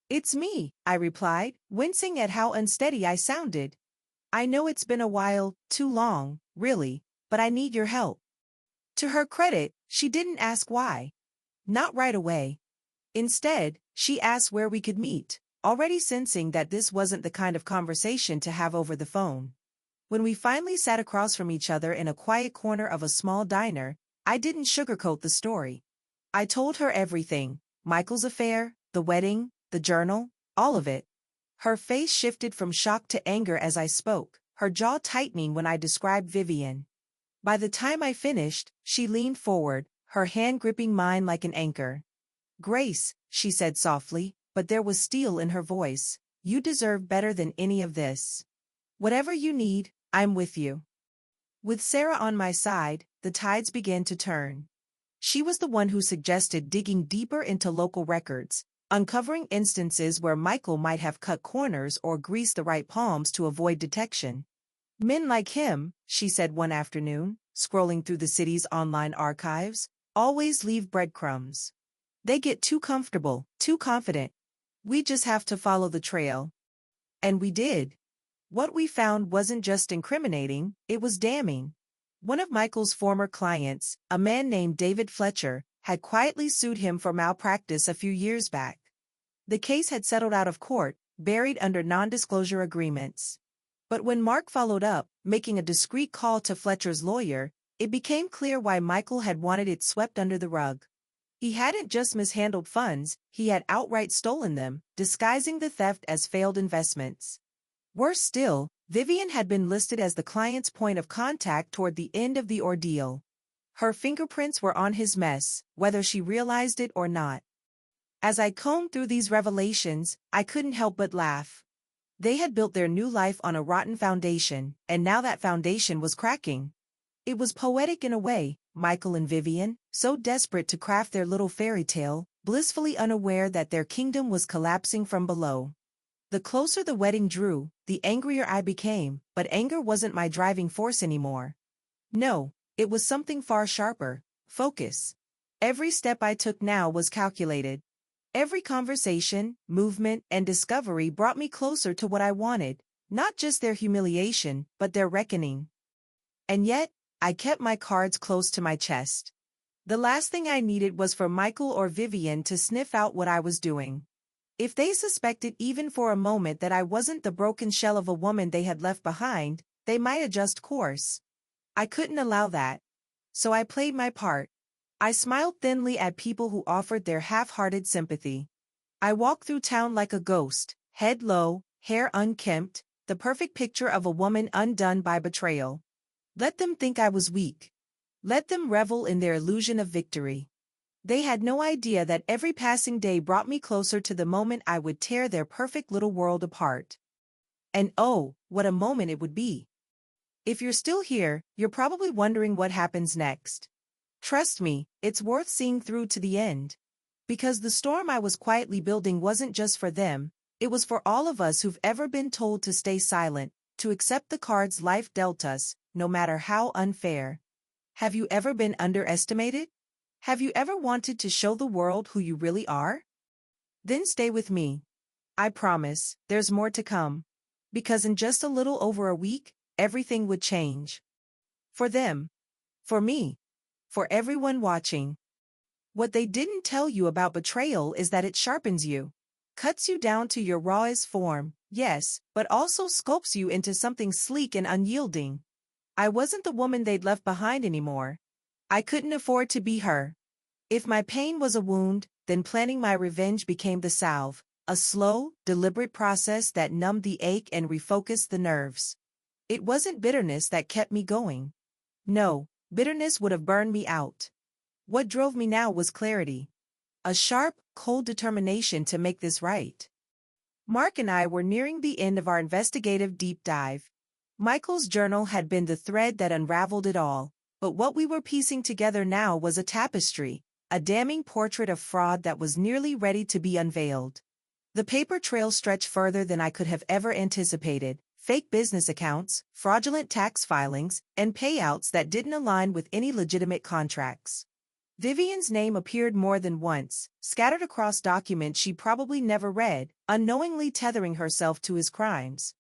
"It's me," I replied, wincing at how unsteady I sounded. "I know it's been a while, too long, really, but I need your help." To her credit, she didn't ask why. Not right away. Instead, she asked where we could meet, already sensing that this wasn't the kind of conversation to have over the phone. When we finally sat across from each other in a quiet corner of a small diner, I didn't sugarcoat the story. I told her everything: Michael's affair, the wedding, the journal, all of it. Her face shifted from shock to anger as I spoke, her jaw tightening when I described Vivian. By the time I finished, she leaned forward, her hand gripping mine like an anchor. "Grace," she said softly, but there was steel in her voice, "you deserve better than any of this. Whatever you need, I'm with you." With Sarah on my side, the tides began to turn. She was the one who suggested digging deeper into local records, uncovering instances where Michael might have cut corners or greased the right palms to avoid detection. "Men like him," she said one afternoon, scrolling through the city's online archives, "always leave breadcrumbs. They get too comfortable, too confident. We just have to follow the trail." And we did. What we found wasn't just incriminating, it was damning. One of Michael's former clients, a man named David Fletcher, had quietly sued him for malpractice a few years back. The case had settled out of court, buried under non-disclosure agreements. But when Mark followed up, making a discreet call to Fletcher's lawyer, it became clear why Michael had wanted it swept under the rug. He hadn't just mishandled funds, he had outright stolen them, disguising the theft as failed investments. Worse still, Vivian had been listed as the client's point of contact toward the end of the ordeal. Her fingerprints were on his mess, whether she realized it or not. As I combed through these revelations, I couldn't help but laugh. They had built their new life on a rotten foundation, and now that foundation was cracking. It was poetic in a way, Michael and Vivian, so desperate to craft their little fairy tale, blissfully unaware that their kingdom was collapsing from below. The closer the wedding drew, the angrier I became, but anger wasn't my driving force anymore. No, it was something far sharper: focus. Every step I took now was calculated. Every conversation, movement, and discovery brought me closer to what I wanted, not just their humiliation, but their reckoning. And yet, I kept my cards close to my chest. The last thing I needed was for Michael or Vivian to sniff out what I was doing. If they suspected even for a moment that I wasn't the broken shell of a woman they had left behind, they might adjust course. I couldn't allow that. So I played my part. I smiled thinly at people who offered their half-hearted sympathy. I walked through town like a ghost, head low, hair unkempt, the perfect picture of a woman undone by betrayal. Let them think I was weak. Let them revel in their illusion of victory. They had no idea that every passing day brought me closer to the moment I would tear their perfect little world apart. And oh, what a moment it would be. If you're still here, you're probably wondering what happens next. Trust me, it's worth seeing through to the end. Because the storm I was quietly building wasn't just for them, it was for all of us who've ever been told to stay silent, to accept the cards life dealt us, no matter how unfair. Have you ever been underestimated? Have you ever wanted to show the world who you really are? Then stay with me. I promise, there's more to come. Because in just a little over a week, everything would change. For them. For me. For everyone watching. What they didn't tell you about betrayal is that it sharpens you. Cuts you down to your rawest form, yes, but also sculpts you into something sleek and unyielding. I wasn't the woman they'd left behind anymore. I couldn't afford to be her. If my pain was a wound, then planning my revenge became the salve, a slow, deliberate process that numbed the ache and refocused the nerves. It wasn't bitterness that kept me going. No, bitterness would have burned me out. What drove me now was clarity. A sharp, cold determination to make this right. Mark and I were nearing the end of our investigative deep dive. Michael's journal had been the thread that unraveled it all, but what we were piecing together now was a tapestry, a damning portrait of fraud that was nearly ready to be unveiled. The paper trail stretched further than I could have ever anticipated. Fake business accounts, fraudulent tax filings, and payouts that didn't align with any legitimate contracts. Vivian's name appeared more than once, scattered across documents she probably never read, unknowingly tethering herself to his crimes.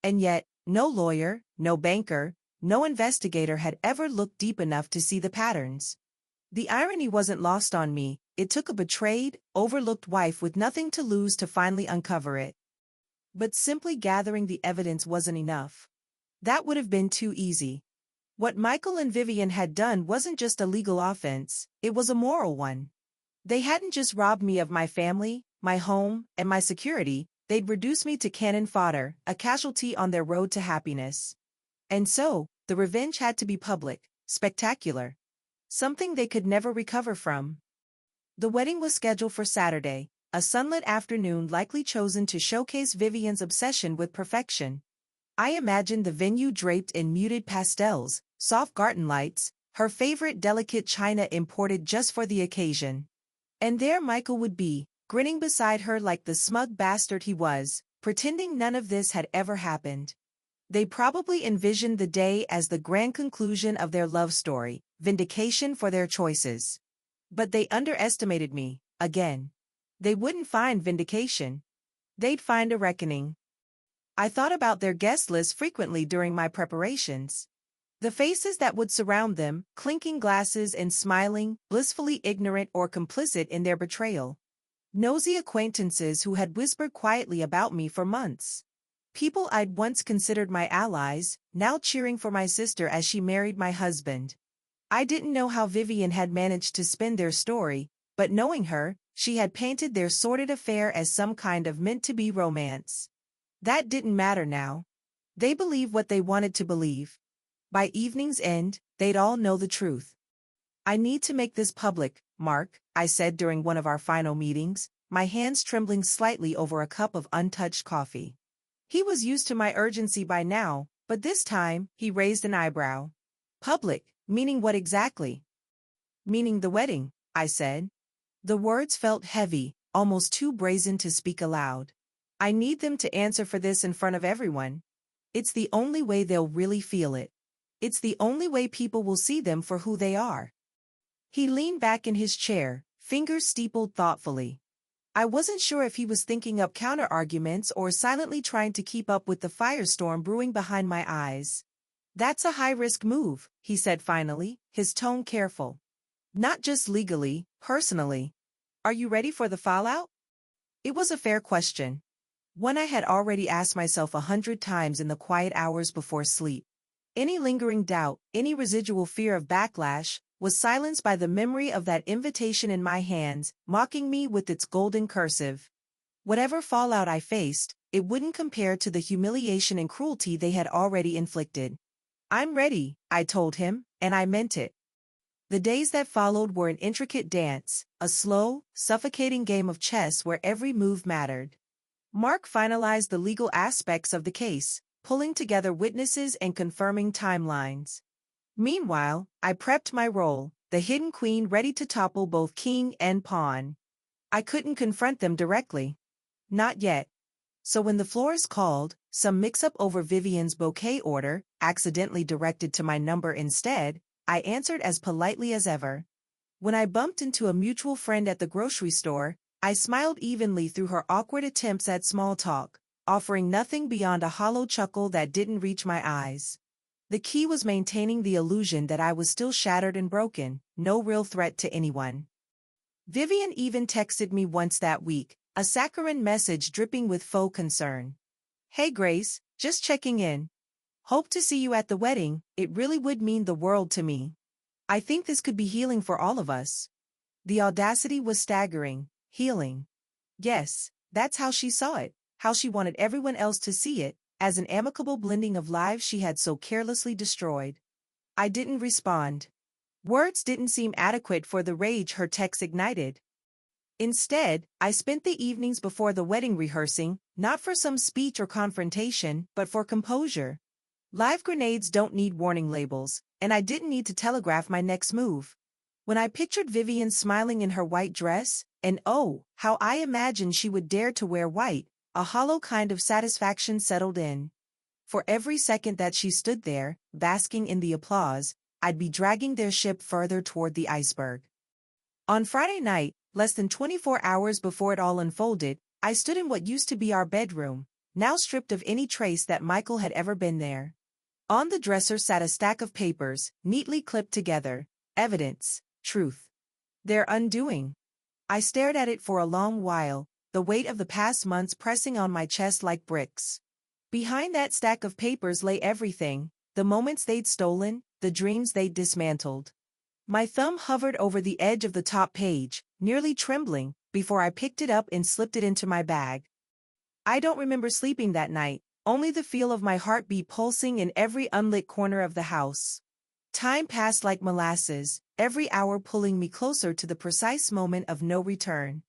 And yet, no lawyer, no banker, no investigator had ever looked deep enough to see the patterns. The irony wasn't lost on me. It took a betrayed, overlooked wife with nothing to lose to finally uncover it. But simply gathering the evidence wasn't enough. That would have been too easy. What Michael and Vivian had done wasn't just a legal offense, it was a moral one. They hadn't just robbed me of my family, my home, and my security, they'd reduced me to cannon fodder, a casualty on their road to happiness. And so, the revenge had to be public, spectacular. Something they could never recover from. The wedding was scheduled for Saturday, a sunlit afternoon likely chosen to showcase Vivian's obsession with perfection. I imagined the venue draped in muted pastels, soft garden lights, her favorite delicate china imported just for the occasion. And there Michael would be, grinning beside her like the smug bastard he was, pretending none of this had ever happened. They probably envisioned the day as the grand conclusion of their love story, vindication for their choices. But they underestimated me, again. They wouldn't find vindication. They'd find a reckoning. I thought about their guest list frequently during my preparations. The faces that would surround them, clinking glasses and smiling, blissfully ignorant or complicit in their betrayal. Nosy acquaintances who had whispered quietly about me for months. People I'd once considered my allies, now cheering for my sister as she married my husband. I didn't know how Vivian had managed to spin their story, but knowing her, she had painted their sordid affair as some kind of meant-to-be romance. That didn't matter now. They believed what they wanted to believe. By evening's end, they'd all know the truth. I need to make this public, Mark, I said during one of our final meetings, my hands trembling slightly over a cup of untouched coffee. He was used to my urgency by now, but this time, he raised an eyebrow. Public, meaning what exactly? Meaning the wedding, I said. The words felt heavy, almost too brazen to speak aloud. I need them to answer for this in front of everyone. It's the only way they'll really feel it. It's the only way people will see them for who they are. He leaned back in his chair, fingers steepled thoughtfully. I wasn't sure if he was thinking up counter-arguments or silently trying to keep up with the firestorm brewing behind my eyes. That's a high-risk move, he said finally, his tone careful. Not just legally, personally. Are you ready for the fallout? It was a fair question. One I had already asked myself 100 times in the quiet hours before sleep. Any lingering doubt, any residual fear of backlash, was silenced by the memory of that invitation in my hands, mocking me with its golden cursive. Whatever fallout I faced, it wouldn't compare to the humiliation and cruelty they had already inflicted. I'm ready, I told him, and I meant it. The days that followed were an intricate dance, a slow, suffocating game of chess where every move mattered. Mark finalized the legal aspects of the case, pulling together witnesses and confirming timelines. Meanwhile, I prepped my role, the hidden queen ready to topple both king and pawn. I couldn't confront them directly. Not yet. So when the florist called, some mix-up over Vivian's bouquet order, accidentally directed to my number instead, I answered as politely as ever. When I bumped into a mutual friend at the grocery store, I smiled evenly through her awkward attempts at small talk, offering nothing beyond a hollow chuckle that didn't reach my eyes. The key was maintaining the illusion that I was still shattered and broken, no real threat to anyone. Vivian even texted me once that week, a saccharine message dripping with faux concern. "Hey Grace, just checking in. Hope to see you at the wedding, it really would mean the world to me. I think this could be healing for all of us." The audacity was staggering. Healing. Yes, that's how she saw it, how she wanted everyone else to see it, as an amicable blending of lives she had so carelessly destroyed. I didn't respond. Words didn't seem adequate for the rage her text ignited. Instead, I spent the evenings before the wedding rehearsing, not for some speech or confrontation, but for composure. Live grenades don't need warning labels, and I didn't need to telegraph my next move. When I pictured Vivian smiling in her white dress, and oh, how I imagined she would dare to wear white, a hollow kind of satisfaction settled in. For every second that she stood there, basking in the applause, I'd be dragging their ship further toward the iceberg. On Friday night, less than 24 hours before it all unfolded, I stood in what used to be our bedroom, now stripped of any trace that Michael had ever been there. On the dresser sat a stack of papers, neatly clipped together, evidence, truth. Their undoing. I stared at it for a long while, the weight of the past months pressing on my chest like bricks. Behind that stack of papers lay everything, the moments they'd stolen, the dreams they'd dismantled. My thumb hovered over the edge of the top page, nearly trembling, before I picked it up and slipped it into my bag. I don't remember sleeping that night, only the feel of my heartbeat pulsing in every unlit corner of the house. Time passed like molasses, every hour pulling me closer to the precise moment of no return.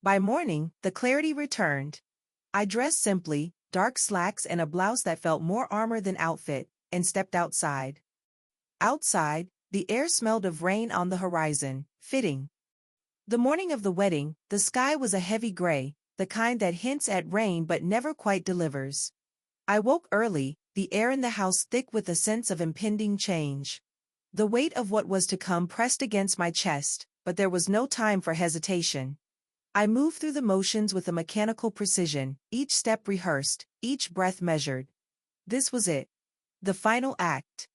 By morning, the clarity returned. I dressed simply, dark slacks and a blouse that felt more armor than outfit, and stepped outside. Outside, the air smelled of rain on the horizon, fitting. The morning of the wedding, the sky was a heavy gray, the kind that hints at rain but never quite delivers. I woke early, the air in the house thick with a sense of impending change. The weight of what was to come pressed against my chest, but there was no time for hesitation. I moved through the motions with a mechanical precision, each step rehearsed, each breath measured. This was it. The final act.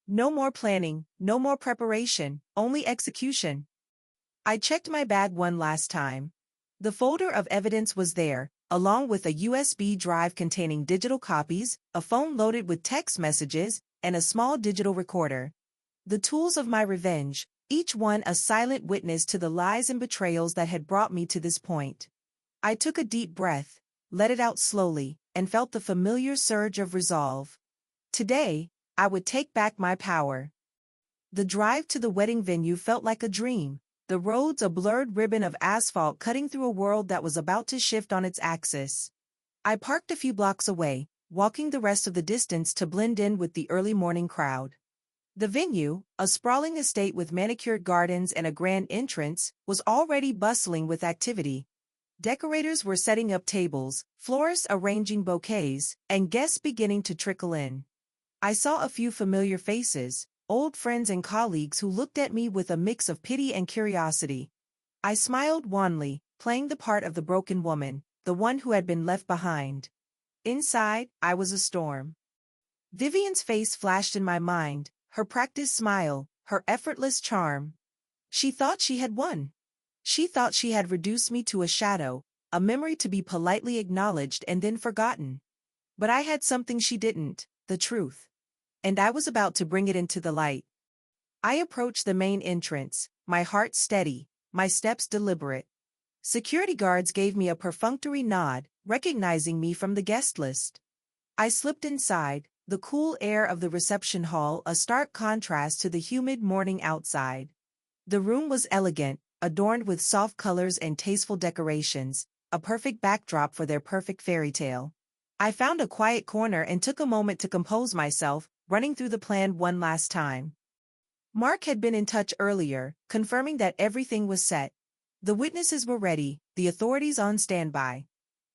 No more planning, no more preparation, only execution. I checked my bag one last time. The folder of evidence was there, along with a USB drive containing digital copies, a phone loaded with text messages, and a small digital recorder. The tools of my revenge, each one a silent witness to the lies and betrayals that had brought me to this point. I took a deep breath, let it out slowly, and felt the familiar surge of resolve. Today, I would take back my power. The drive to the wedding venue felt like a dream, the roads a blurred ribbon of asphalt cutting through a world that was about to shift on its axis. I parked a few blocks away, walking the rest of the distance to blend in with the early morning crowd. The venue, a sprawling estate with manicured gardens and a grand entrance, was already bustling with activity. Decorators were setting up tables, florists arranging bouquets, and guests beginning to trickle in. I saw a few familiar faces, old friends and colleagues who looked at me with a mix of pity and curiosity. I smiled wanly, playing the part of the broken woman, the one who had been left behind. Inside, I was a storm. Vivian's face flashed in my mind, her practiced smile, her effortless charm. She thought she had won. She thought she had reduced me to a shadow, a memory to be politely acknowledged and then forgotten. But I had something she didn't, the truth. And I was about to bring it into the light. I approached the main entrance, my heart steady, my steps deliberate. Security guards gave me a perfunctory nod, recognizing me from the guest list. I slipped inside, the cool air of the reception hall a stark contrast to the humid morning outside. The room was elegant, adorned with soft colors and tasteful decorations, a perfect backdrop for their perfect fairy tale. I found a quiet corner and took a moment to compose myself, running through the plan one last time. Mark had been in touch earlier, confirming that everything was set. The witnesses were ready, the authorities on standby.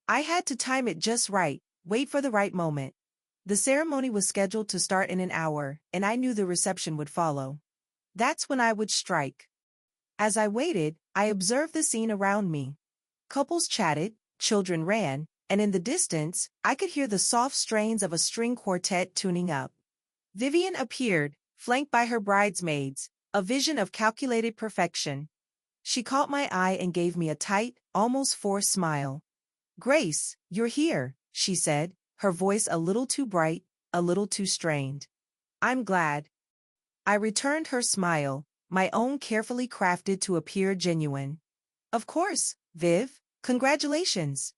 I had to time it just right, wait for the right moment. The ceremony was scheduled to start in an hour, and I knew the reception would follow. That's when I would strike. As I waited, I observed the scene around me. Couples chatted, children ran, and in the distance, I could hear the soft strains of a string quartet tuning up. Vivian appeared, flanked by her bridesmaids, a vision of calculated perfection. She caught my eye and gave me a tight, almost forced smile. "Grace, you're here," she said, her voice a little too bright, a little too strained. "I'm glad." I returned her smile, my own carefully crafted to appear genuine. "Of course, Viv, congratulations."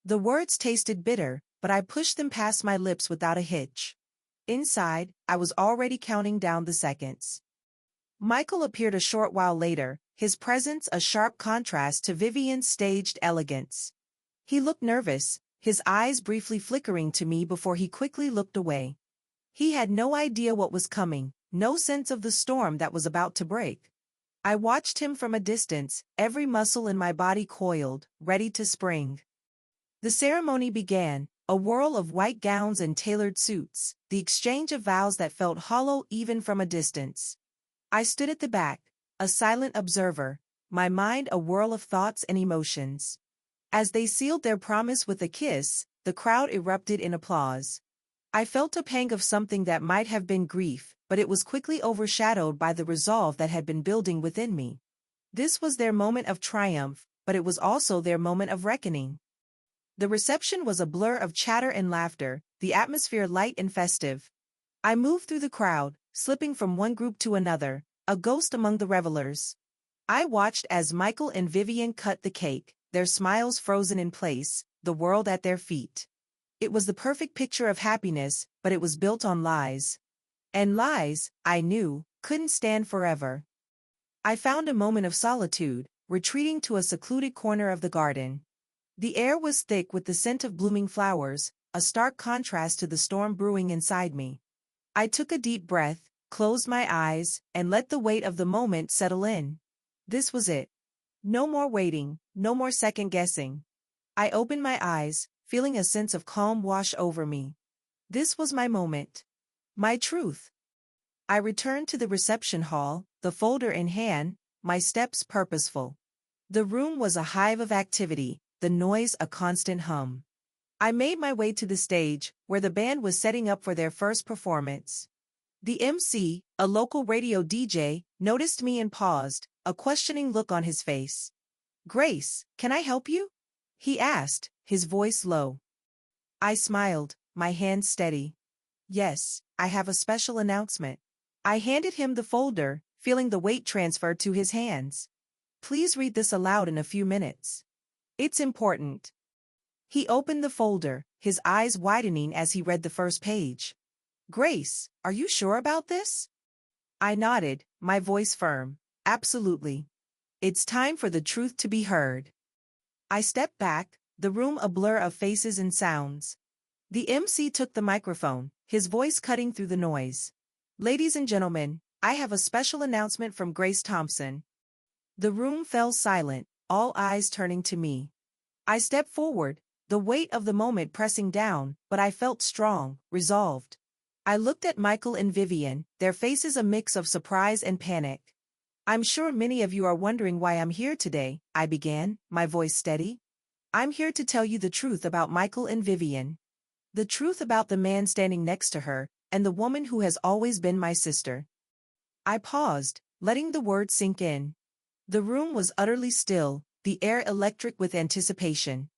The words tasted bitter, but I pushed them past my lips without a hitch. Inside, I was already counting down the seconds. Michael appeared a short while later, his presence a sharp contrast to Vivian's staged elegance. He looked nervous, his eyes briefly flickering to me before he quickly looked away. He had no idea what was coming, no sense of the storm that was about to break. I watched him from a distance, every muscle in my body coiled, ready to spring. The ceremony began, a whirl of white gowns and tailored suits, the exchange of vows that felt hollow even from a distance. I stood at the back, a silent observer, my mind a whirl of thoughts and emotions. As they sealed their promise with a kiss, the crowd erupted in applause. I felt a pang of something that might have been grief, but it was quickly overshadowed by the resolve that had been building within me. This was their moment of triumph, but it was also their moment of reckoning. The reception was a blur of chatter and laughter, the atmosphere light and festive. I moved through the crowd, slipping from one group to another, a ghost among the revelers. I watched as Michael and Vivian cut the cake, their smiles frozen in place, the world at their feet. It was the perfect picture of happiness, but it was built on lies. And lies, I knew, couldn't stand forever. I found a moment of solitude, retreating to a secluded corner of the garden. The air was thick with the scent of blooming flowers, a stark contrast to the storm brewing inside me. I took a deep breath, closed my eyes, and let the weight of the moment settle in. This was it. No more waiting, no more second-guessing. I opened my eyes, feeling a sense of calm wash over me. This was my moment. My truth. I returned to the reception hall, the folder in hand, my steps purposeful. The room was a hive of activity, the noise a constant hum. I made my way to the stage, where the band was setting up for their first performance. The MC, a local radio DJ, noticed me and paused, a questioning look on his face. "Grace, can I help you?" he asked, his voice low. I smiled, my hands steady. "Yes, I have a special announcement." I handed him the folder, feeling the weight transfer to his hands. "Please read this aloud in a few minutes. It's important." He opened the folder, his eyes widening as he read the first page. "Grace, are you sure about this?" I nodded, my voice firm. "Absolutely. It's time for the truth to be heard." I stepped back, the room a blur of faces and sounds. The MC took the microphone, his voice cutting through the noise. "Ladies and gentlemen, I have a special announcement from Grace Thompson." The room fell silent, all eyes turning to me. I stepped forward, the weight of the moment pressing down, but I felt strong, resolved. I looked at Michael and Vivian, their faces a mix of surprise and panic. "I'm sure many of you are wondering why I'm here today," I began, my voice steady. "I'm here to tell you the truth about Michael and Vivian. The truth about the man standing next to her, and the woman who has always been my sister." I paused, letting the words sink in. The room was utterly still, the air electric with anticipation.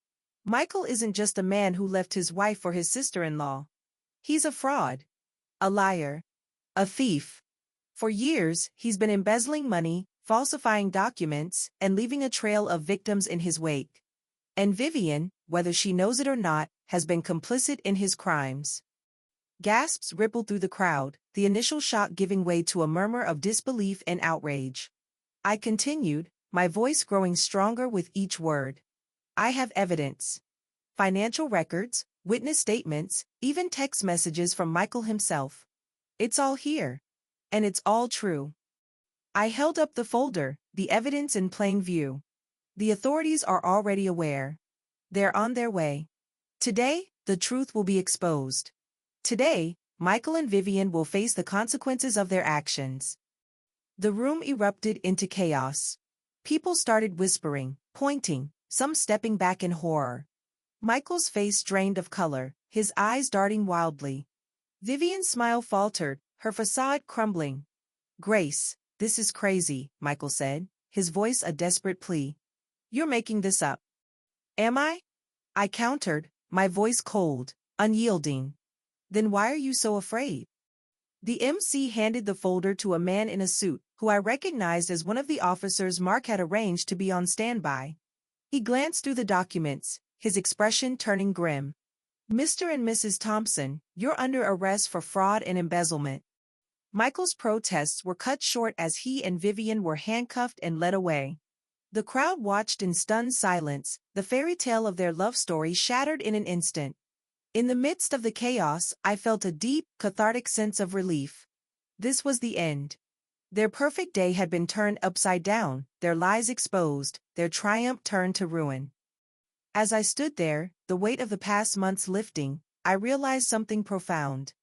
Michael isn't just a man who left his wife for his sister-in-law. He's a fraud. A liar. A thief. For years, he's been embezzling money, falsifying documents, and leaving a trail of victims in his wake. And Vivian, whether she knows it or not, has been complicit in his crimes. Gasps rippled through the crowd, the initial shock giving way to a murmur of disbelief and outrage. I continued, my voice growing stronger with each word. I have evidence. Financial records, witness statements, even text messages from Michael himself. It's all here. And it's all true. I held up the folder, the evidence in plain view. The authorities are already aware. They're on their way. Today, the truth will be exposed. Today, Michael and Vivian will face the consequences of their actions. The room erupted into chaos. People started whispering, pointing, some stepping back in horror. Michael's face drained of color, his eyes darting wildly. Vivian's smile faltered, her facade crumbling. Grace, this is crazy, Michael said, his voice a desperate plea. You're making this up. Am I? I countered, my voice cold, unyielding. Then why are you so afraid? The MC handed the folder to a man in a suit, who I recognized as one of the officers Mark had arranged to be on standby. He glanced through the documents, his expression turning grim. Mr. and Mrs. Thompson, you're under arrest for fraud and embezzlement. Michael's protests were cut short as he and Vivian were handcuffed and led away. The crowd watched in stunned silence, the fairy tale of their love story shattered in an instant. In the midst of the chaos, I felt a deep, cathartic sense of relief. This was the end. Their perfect day had been turned upside down, their lies exposed, their triumph turned to ruin. As I stood there, the weight of the past months lifting, I realized something profound.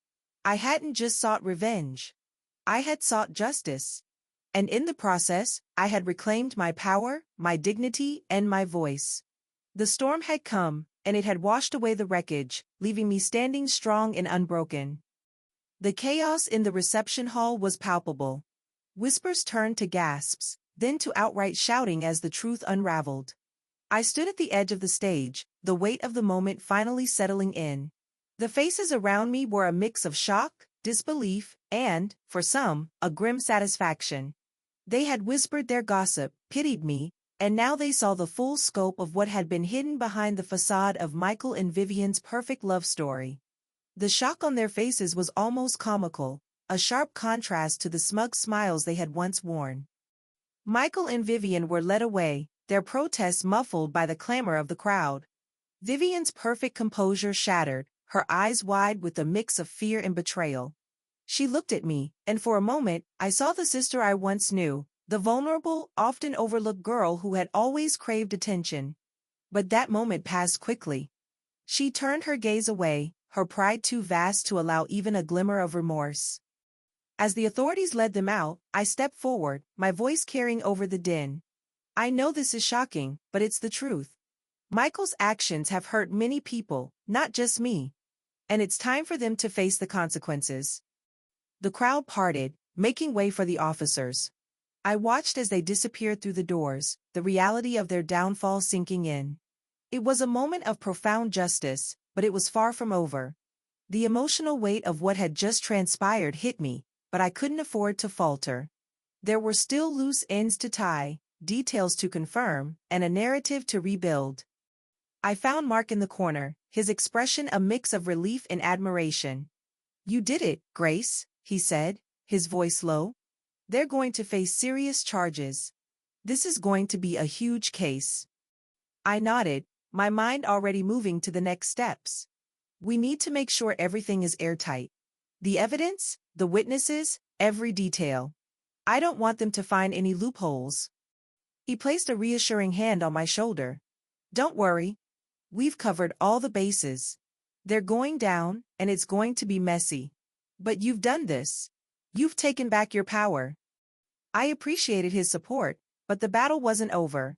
I hadn't just sought revenge. I had sought justice. And in the process, I had reclaimed my power, my dignity, and my voice. The storm had come, and it had washed away the wreckage, leaving me standing strong and unbroken. The chaos in the reception hall was palpable. Whispers turned to gasps, then to outright shouting as the truth unraveled. I stood at the edge of the stage, the weight of the moment finally settling in. The faces around me were a mix of shock, disbelief, and, for some, a grim satisfaction. They had whispered their gossip, pitied me, and now they saw the full scope of what had been hidden behind the facade of Michael and Vivian's perfect love story. The shock on their faces was almost comical, a sharp contrast to the smug smiles they had once worn. Michael and Vivian were led away, their protests muffled by the clamor of the crowd. Vivian's perfect composure shattered, her eyes wide with a mix of fear and betrayal. She looked at me, and for a moment, I saw the sister I once knew, the vulnerable, often overlooked girl who had always craved attention. But that moment passed quickly. She turned her gaze away, her pride too vast to allow even a glimmer of remorse. As the authorities led them out, I stepped forward, my voice carrying over the din. I know this is shocking, but it's the truth. Michael's actions have hurt many people, not just me. And it's time for them to face the consequences. The crowd parted, making way for the officers. I watched as they disappeared through the doors, the reality of their downfall sinking in. It was a moment of profound justice, but it was far from over. The emotional weight of what had just transpired hit me, but I couldn't afford to falter. There were still loose ends to tie, details to confirm, and a narrative to rebuild. I found Mark in the corner, his expression a mix of relief and admiration. You did it, Grace, he said, his voice low. They're going to face serious charges. This is going to be a huge case. I nodded, my mind already moving to the next steps. We need to make sure everything is airtight. The evidence, the witnesses, every detail. I don't want them to find any loopholes. He placed a reassuring hand on my shoulder. Don't worry. We've covered all the bases. They're going down, and it's going to be messy. But you've done this. You've taken back your power. I appreciated his support, but the battle wasn't over.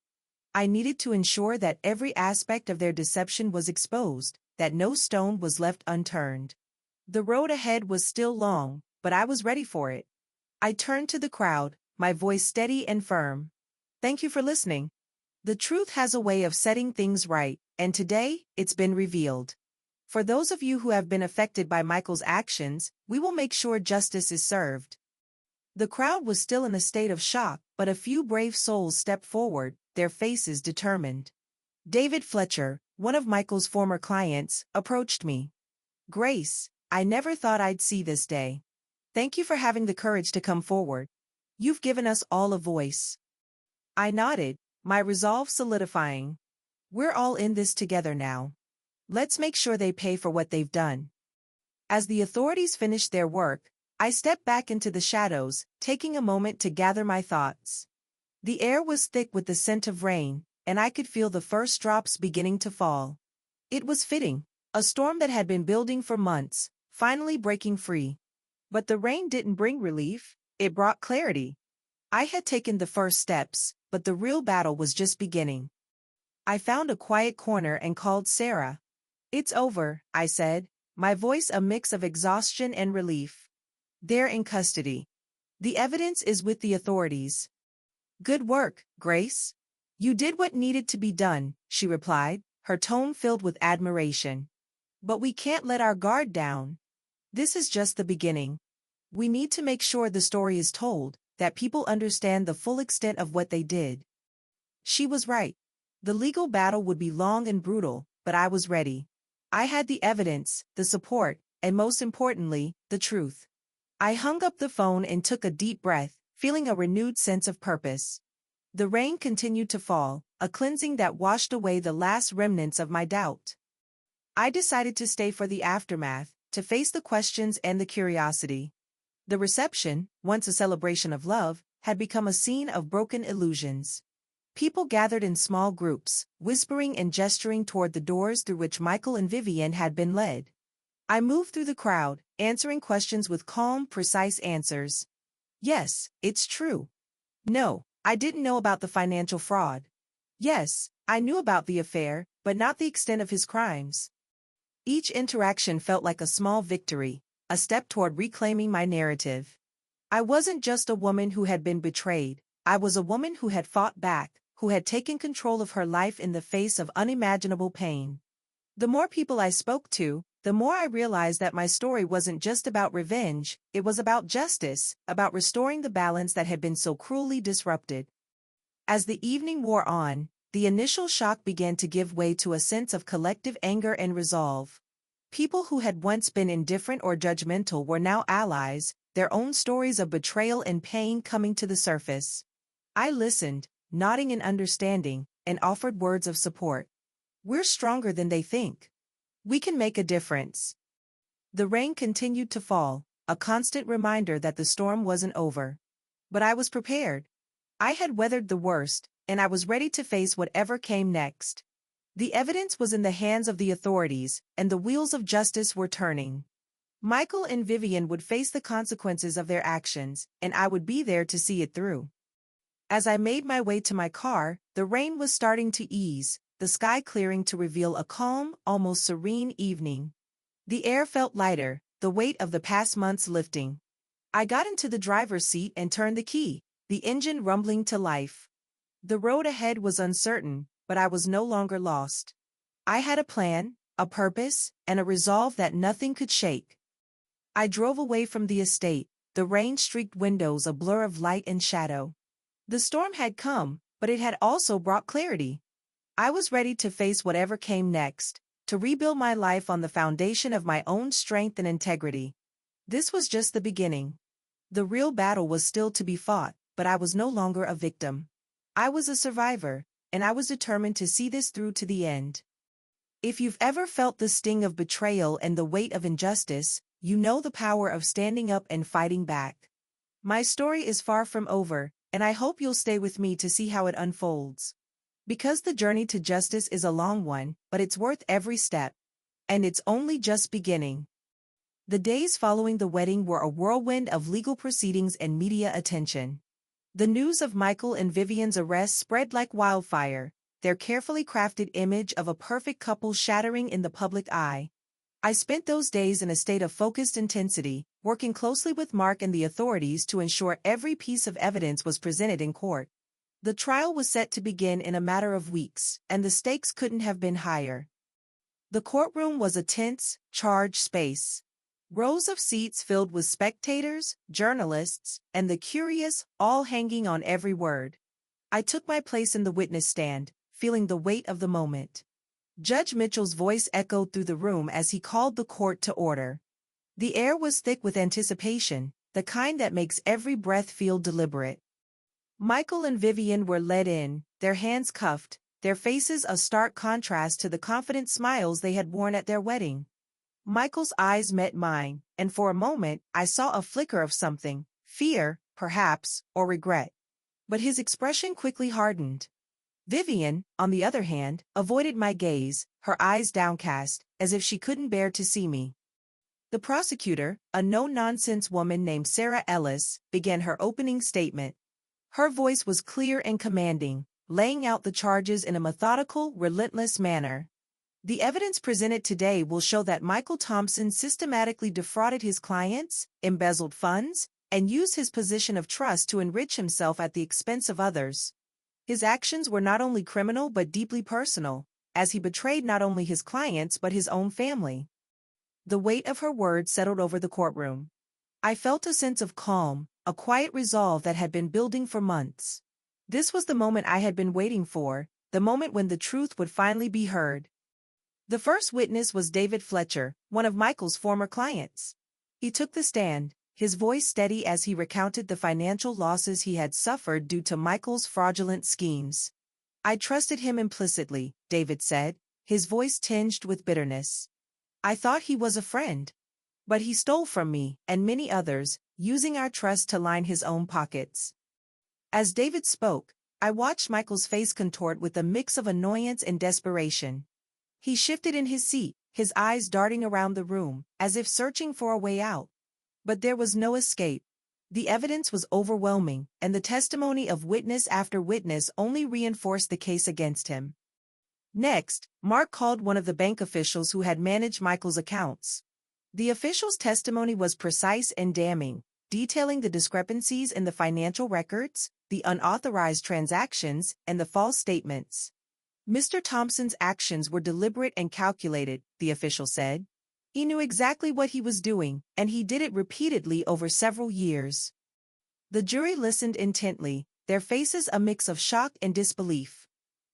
I needed to ensure that every aspect of their deception was exposed, that no stone was left unturned. The road ahead was still long, but I was ready for it. I turned to the crowd, my voice steady and firm. Thank you for listening. The truth has a way of setting things right, and today, it's been revealed. For those of you who have been affected by Michael's actions, we will make sure justice is served. The crowd was still in a state of shock, but a few brave souls stepped forward, their faces determined. David Fletcher, one of Michael's former clients, approached me. Grace, I never thought I'd see this day. Thank you for having the courage to come forward. You've given us all a voice. I nodded, my resolve solidifying. We're all in this together now. Let's make sure they pay for what they've done. As the authorities finished their work, I stepped back into the shadows, taking a moment to gather my thoughts. The air was thick with the scent of rain, and I could feel the first drops beginning to fall. It was fitting, a storm that had been building for months, finally breaking free. But the rain didn't bring relief, it brought clarity. I had taken the first steps, but the real battle was just beginning. I found a quiet corner and called Sarah. "It's over," I said, my voice a mix of exhaustion and relief. "They're in custody. The evidence is with the authorities." "Good work, Grace. You did what needed to be done," she replied, her tone filled with admiration. "But we can't let our guard down. This is just the beginning. We need to make sure the story is told, that people understand the full extent of what they did." She was right. The legal battle would be long and brutal, but I was ready. I had the evidence, the support, and most importantly, the truth. I hung up the phone and took a deep breath, feeling a renewed sense of purpose. The rain continued to fall, a cleansing that washed away the last remnants of my doubt. I decided to stay for the aftermath, to face the questions and the curiosity. The reception, once a celebration of love, had become a scene of broken illusions. People gathered in small groups, whispering and gesturing toward the doors through which Michael and Vivian had been led. I moved through the crowd, answering questions with calm, precise answers. "Yes, it's true." "No, I didn't know about the financial fraud." "Yes, I knew about the affair, but not the extent of his crimes." Each interaction felt like a small victory, a step toward reclaiming my narrative. I wasn't just a woman who had been betrayed, I was a woman who had fought back, who had taken control of her life in the face of unimaginable pain. The more people I spoke to, the more I realized that my story wasn't just about revenge, it was about justice, about restoring the balance that had been so cruelly disrupted. As the evening wore on, the initial shock began to give way to a sense of collective anger and resolve. People who had once been indifferent or judgmental were now allies, their own stories of betrayal and pain coming to the surface. I listened, nodding in understanding, and offered words of support. "We're stronger than they think. We can make a difference." The rain continued to fall, a constant reminder that the storm wasn't over. But I was prepared. I had weathered the worst, and I was ready to face whatever came next. The evidence was in the hands of the authorities, and the wheels of justice were turning. Michael and Vivian would face the consequences of their actions, and I would be there to see it through. As I made my way to my car, the rain was starting to ease, the sky clearing to reveal a calm, almost serene evening. The air felt lighter, the weight of the past months lifting. I got into the driver's seat and turned the key, the engine rumbling to life. The road ahead was uncertain, but I was no longer lost. I had a plan, a purpose, and a resolve that nothing could shake. I drove away from the estate, the rain-streaked windows a blur of light and shadow. The storm had come, but it had also brought clarity. I was ready to face whatever came next, to rebuild my life on the foundation of my own strength and integrity. This was just the beginning. The real battle was still to be fought, but I was no longer a victim. I was a survivor, and I was determined to see this through to the end. If you've ever felt the sting of betrayal and the weight of injustice, you know the power of standing up and fighting back. My story is far from over, and I hope you'll stay with me to see how it unfolds. Because the journey to justice is a long one, but it's worth every step. And it's only just beginning. The days following the wedding were a whirlwind of legal proceedings and media attention. The news of Michael and Vivian's arrest spread like wildfire, their carefully crafted image of a perfect couple shattering in the public eye. I spent those days in a state of focused intensity, working closely with Mark and the authorities to ensure every piece of evidence was presented in court. The trial was set to begin in a matter of weeks, and the stakes couldn't have been higher. The courtroom was a tense, charged space. Rows of seats filled with spectators, journalists, and the curious, all hanging on every word. I took my place in the witness stand, feeling the weight of the moment. Judge Mitchell's voice echoed through the room as he called the court to order. The air was thick with anticipation, the kind that makes every breath feel deliberate. Michael and Vivian were led in, their hands cuffed, their faces a stark contrast to the confident smiles they had worn at their wedding. Michael's eyes met mine, and for a moment I saw a flicker of something, fear, perhaps, or regret. But his expression quickly hardened. Vivian, on the other hand, avoided my gaze, her eyes downcast, as if she couldn't bear to see me. The prosecutor, a no-nonsense woman named Sarah Ellis, began her opening statement. Her voice was clear and commanding, laying out the charges in a methodical, relentless manner. The evidence presented today will show that Michael Thompson systematically defrauded his clients, embezzled funds, and used his position of trust to enrich himself at the expense of others. His actions were not only criminal but deeply personal, as he betrayed not only his clients but his own family. The weight of her words settled over the courtroom. I felt a sense of calm, a quiet resolve that had been building for months. This was the moment I had been waiting for, the moment when the truth would finally be heard. The first witness was David Fletcher, one of Michael's former clients. He took the stand, his voice steady as he recounted the financial losses he had suffered due to Michael's fraudulent schemes. I trusted him implicitly, David said, his voice tinged with bitterness. I thought he was a friend. But he stole from me and many others, using our trust to line his own pockets. As David spoke, I watched Michael's face contort with a mix of annoyance and desperation. He shifted in his seat, his eyes darting around the room, as if searching for a way out. But there was no escape. The evidence was overwhelming, and the testimony of witness after witness only reinforced the case against him. Next, Mark called one of the bank officials who had managed Michael's accounts. The official's testimony was precise and damning, detailing the discrepancies in the financial records, the unauthorized transactions, and the false statements. Mr. Thompson's actions were deliberate and calculated, the official said. He knew exactly what he was doing, and he did it repeatedly over several years. The jury listened intently, their faces a mix of shock and disbelief.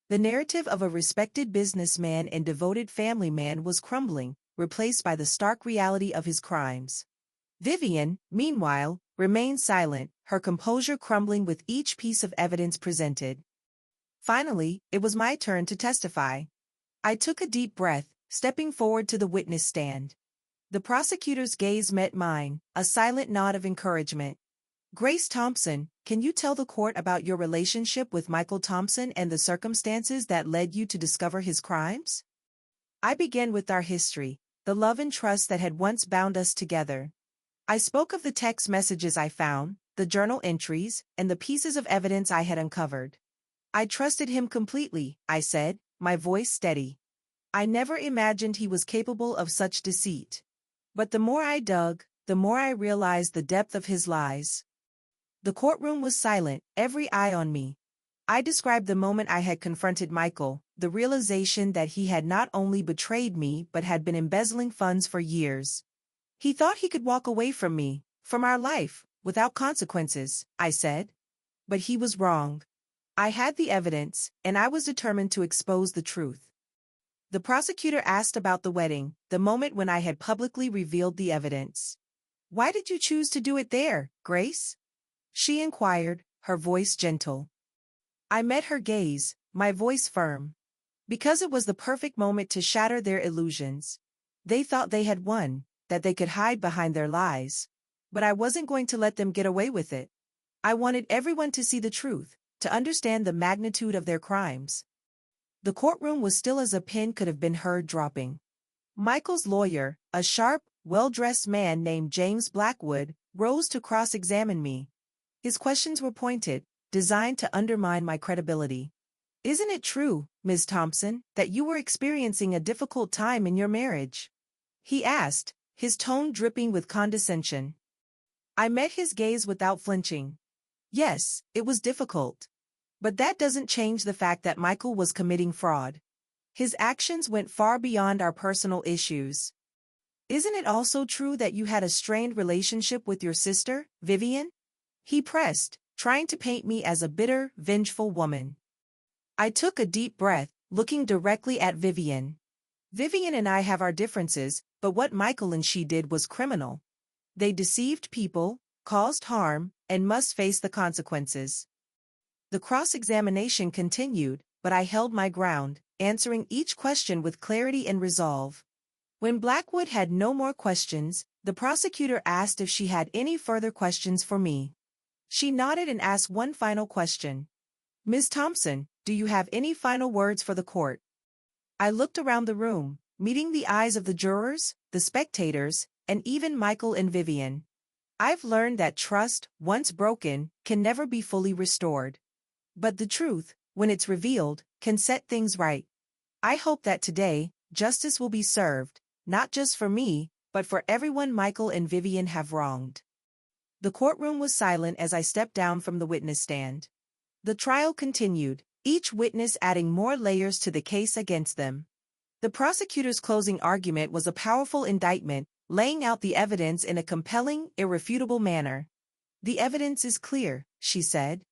The narrative of a respected businessman and devoted family man was crumbling, replaced by the stark reality of his crimes. Vivian, meanwhile, remained silent, her composure crumbling with each piece of evidence presented. Finally, it was my turn to testify. I took a deep breath, stepping forward to the witness stand. The prosecutor's gaze met mine, a silent nod of encouragement. Grace Thompson, can you tell the court about your relationship with Michael Thompson and the circumstances that led you to discover his crimes? I began with our history, the love and trust that had once bound us together. I spoke of the text messages I found, the journal entries, and the pieces of evidence I had uncovered. I trusted him completely, I said, my voice steady. I never imagined he was capable of such deceit. But the more I dug, the more I realized the depth of his lies. The courtroom was silent, every eye on me. I described the moment I had confronted Michael, the realization that he had not only betrayed me but had been embezzling funds for years. He thought he could walk away from me, from our life, without consequences, I said. But he was wrong. I had the evidence, and I was determined to expose the truth. The prosecutor asked about the wedding, the moment when I had publicly revealed the evidence. Why did you choose to do it there, Grace? She inquired, her voice gentle. I met her gaze, my voice firm. Because it was the perfect moment to shatter their illusions. They thought they had won, that they could hide behind their lies. But I wasn't going to let them get away with it. I wanted everyone to see the truth, to understand the magnitude of their crimes. The courtroom was still as a pin could have been heard dropping. Michael's lawyer, a sharp, well-dressed man named James Blackwood, rose to cross-examine me. His questions were pointed, designed to undermine my credibility. Isn't it true, Ms. Thompson, that you were experiencing a difficult time in your marriage? He asked, his tone dripping with condescension. I met his gaze without flinching. Yes, it was difficult. But that doesn't change the fact that Michael was committing fraud. His actions went far beyond our personal issues. Isn't it also true that you had a strained relationship with your sister, Vivian? He pressed, trying to paint me as a bitter, vengeful woman. I took a deep breath, looking directly at Vivian. Vivian and I have our differences, but what Michael and she did was criminal. They deceived people, caused harm, and must face the consequences. The cross-examination continued, but I held my ground, answering each question with clarity and resolve. When Blackwood had no more questions, the prosecutor asked if she had any further questions for me. She nodded and asked one final question. Ms. Thompson, do you have any final words for the court? I looked around the room, meeting the eyes of the jurors, the spectators, and even Michael and Vivian. I've learned that trust, once broken, can never be fully restored. But the truth, when it's revealed, can set things right. I hope that today, justice will be served, not just for me, but for everyone Michael and Vivian have wronged. The courtroom was silent as I stepped down from the witness stand. The trial continued, each witness adding more layers to the case against them. The prosecutor's closing argument was a powerful indictment, laying out the evidence in a compelling, irrefutable manner. The evidence is clear, she said.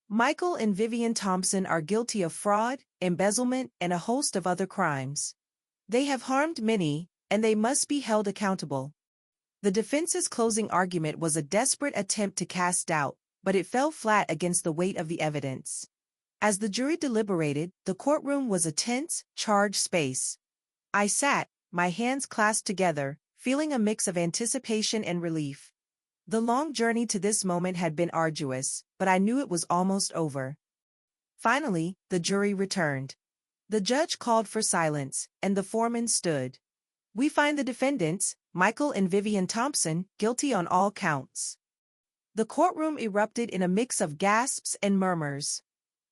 Michael and Vivian Thompson are guilty of fraud, embezzlement, and a host of other crimes. They have harmed many, and they must be held accountable. The defense's closing argument was a desperate attempt to cast doubt, but it fell flat against the weight of the evidence. As the jury deliberated, the courtroom was a tense, charged space. I sat, my hands clasped together, feeling a mix of anticipation and relief. The long journey to this moment had been arduous, but I knew it was almost over. Finally, the jury returned. The judge called for silence, and the foreman stood. We find the defendants, Michael and Vivian Thompson, guilty on all counts. The courtroom erupted in a mix of gasps and murmurs.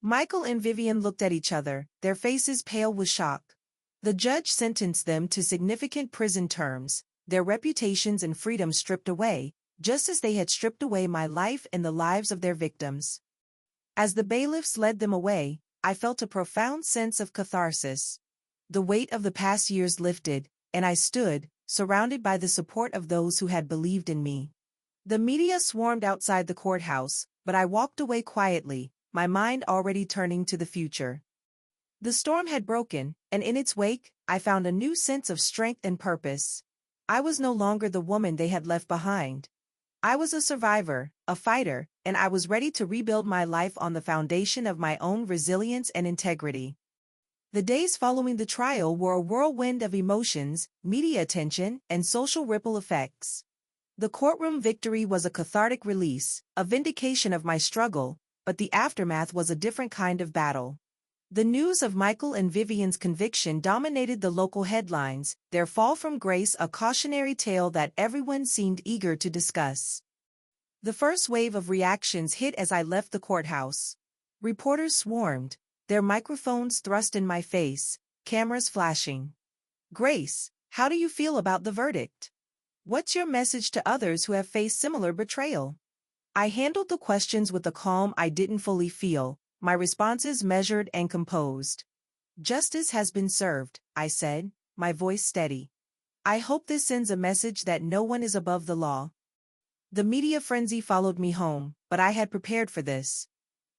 Michael and Vivian looked at each other, their faces pale with shock. The judge sentenced them to significant prison terms, their reputations and freedom stripped away, just as they had stripped away my life and the lives of their victims. As the bailiffs led them away, I felt a profound sense of catharsis. The weight of the past years lifted, and I stood, surrounded by the support of those who had believed in me. The media swarmed outside the courthouse, but I walked away quietly, my mind already turning to the future. The storm had broken, and in its wake, I found a new sense of strength and purpose. I was no longer the woman they had left behind. I was a survivor, a fighter, and I was ready to rebuild my life on the foundation of my own resilience and integrity. The days following the trial were a whirlwind of emotions, media attention, and social ripple effects. The courtroom victory was a cathartic release, a vindication of my struggle, but the aftermath was a different kind of battle. The news of Michael and Vivian's conviction dominated the local headlines, their fall from grace a cautionary tale that everyone seemed eager to discuss. The first wave of reactions hit as I left the courthouse. Reporters swarmed, their microphones thrust in my face, cameras flashing. Grace, how do you feel about the verdict? What's your message to others who have faced similar betrayal? I handled the questions with a calm I didn't fully feel, my responses measured and composed. Justice has been served, I said, my voice steady. I hope this sends a message that no one is above the law. The media frenzy followed me home, but I had prepared for this.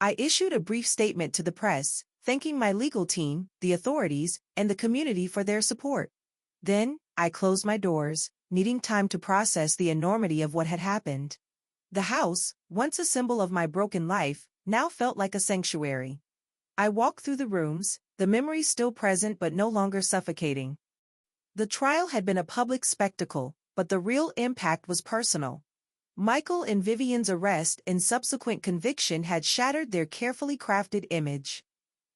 I issued a brief statement to the press, thanking my legal team, the authorities, and the community for their support. Then, I closed my doors, needing time to process the enormity of what had happened. The house, once a symbol of my broken life, now felt like a sanctuary. I walked through the rooms, the memories still present but no longer suffocating. The trial had been a public spectacle, but the real impact was personal. Michael and Vivian's arrest and subsequent conviction had shattered their carefully crafted image.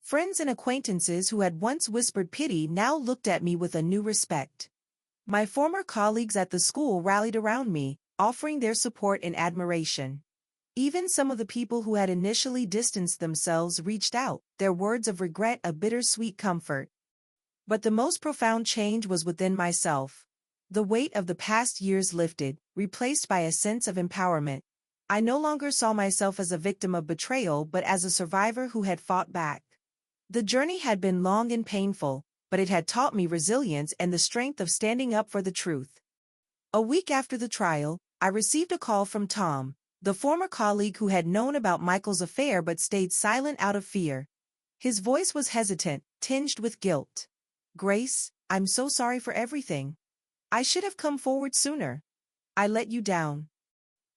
Friends and acquaintances who had once whispered pity now looked at me with a new respect. My former colleagues at the school rallied around me, offering their support and admiration. Even some of the people who had initially distanced themselves reached out, their words of regret a bittersweet comfort. But the most profound change was within myself. The weight of the past years lifted, replaced by a sense of empowerment. I no longer saw myself as a victim of betrayal but as a survivor who had fought back. The journey had been long and painful, but it had taught me resilience and the strength of standing up for the truth. A week after the trial, I received a call from Tom, the former colleague who had known about Michael's affair but stayed silent out of fear. His voice was hesitant, tinged with guilt. "Grace, I'm so sorry for everything. I should have come forward sooner. I let you down."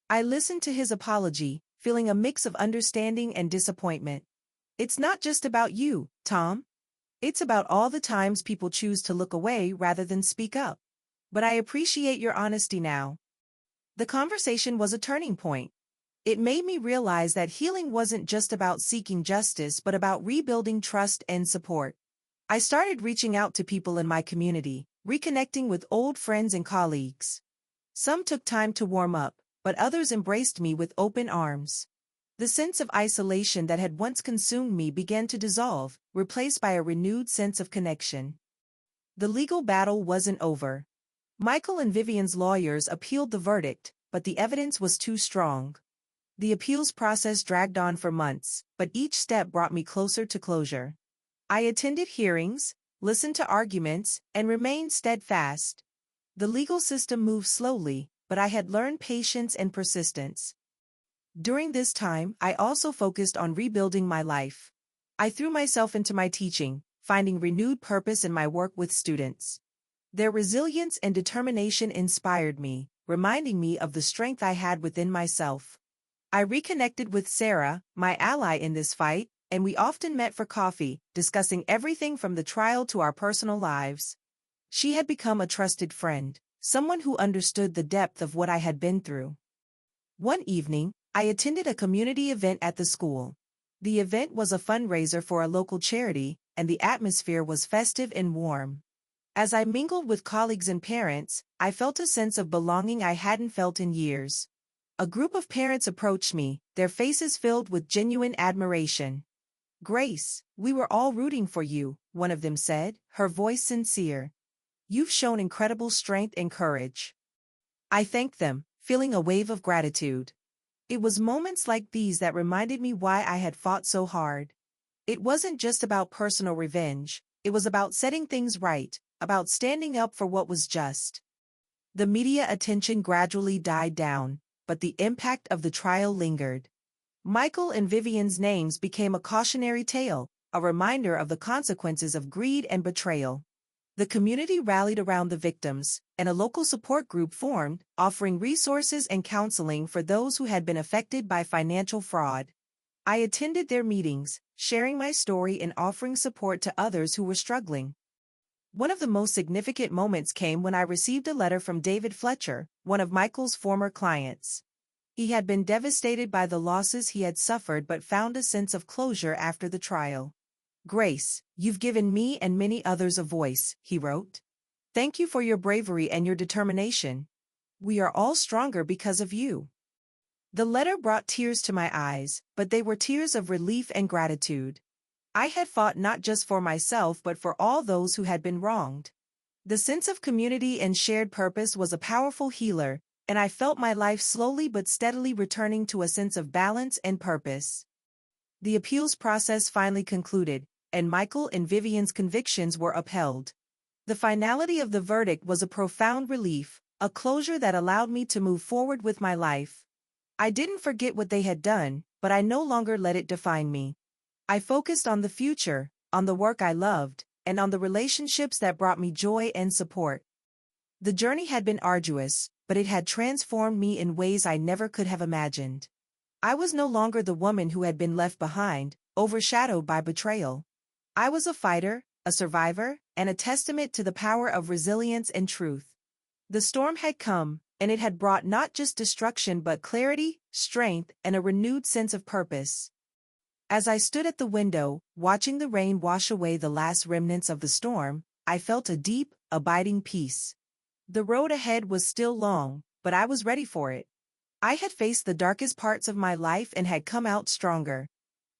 I listened to his apology, feeling a mix of understanding and disappointment. It's not just about you, Tom. It's about all the times people choose to look away rather than speak up. But I appreciate your honesty now. The conversation was a turning point. It made me realize that healing wasn't just about seeking justice but about rebuilding trust and support. I started reaching out to people in my community, reconnecting with old friends and colleagues. Some took time to warm up, but others embraced me with open arms. The sense of isolation that had once consumed me began to dissolve, replaced by a renewed sense of connection. The legal battle wasn't over. Michael and Vivian's lawyers appealed the verdict, but the evidence was too strong. The appeals process dragged on for months, but each step brought me closer to closure. I attended hearings, listened to arguments, and remained steadfast. The legal system moved slowly, but I had learned patience and persistence. During this time, I also focused on rebuilding my life. I threw myself into my teaching, finding renewed purpose in my work with students. Their resilience and determination inspired me, reminding me of the strength I had within myself. I reconnected with Sarah, my ally in this fight, and we often met for coffee, discussing everything from the trial to our personal lives. She had become a trusted friend, someone who understood the depth of what I had been through. One evening, I attended a community event at the school. The event was a fundraiser for a local charity, and the atmosphere was festive and warm. As I mingled with colleagues and parents, I felt a sense of belonging I hadn't felt in years. A group of parents approached me, their faces filled with genuine admiration. "Grace, we were all rooting for you," one of them said, her voice sincere. "You've shown incredible strength and courage." I thanked them, feeling a wave of gratitude. It was moments like these that reminded me why I had fought so hard. It wasn't just about personal revenge, it was about setting things right, about standing up for what was just. The media attention gradually died down, but the impact of the trial lingered. Michael and Vivian's names became a cautionary tale, a reminder of the consequences of greed and betrayal. The community rallied around the victims, and a local support group formed, offering resources and counseling for those who had been affected by financial fraud. I attended their meetings, sharing my story and offering support to others who were struggling. One of the most significant moments came when I received a letter from David Fletcher, one of Michael's former clients. He had been devastated by the losses he had suffered but found a sense of closure after the trial. "Grace, you've given me and many others a voice," he wrote. "Thank you for your bravery and your determination. We are all stronger because of you." The letter brought tears to my eyes, but they were tears of relief and gratitude. I had fought not just for myself but for all those who had been wronged. The sense of community and shared purpose was a powerful healer, and I felt my life slowly but steadily returning to a sense of balance and purpose. The appeals process finally concluded, and Michael and Vivian's convictions were upheld. The finality of the verdict was a profound relief, a closure that allowed me to move forward with my life. I didn't forget what they had done, but I no longer let it define me. I focused on the future, on the work I loved, and on the relationships that brought me joy and support. The journey had been arduous, but it had transformed me in ways I never could have imagined. I was no longer the woman who had been left behind, overshadowed by betrayal. I was a fighter, a survivor, and a testament to the power of resilience and truth. The storm had come, and it had brought not just destruction but clarity, strength, and a renewed sense of purpose. As I stood at the window, watching the rain wash away the last remnants of the storm, I felt a deep, abiding peace. The road ahead was still long, but I was ready for it. I had faced the darkest parts of my life and had come out stronger.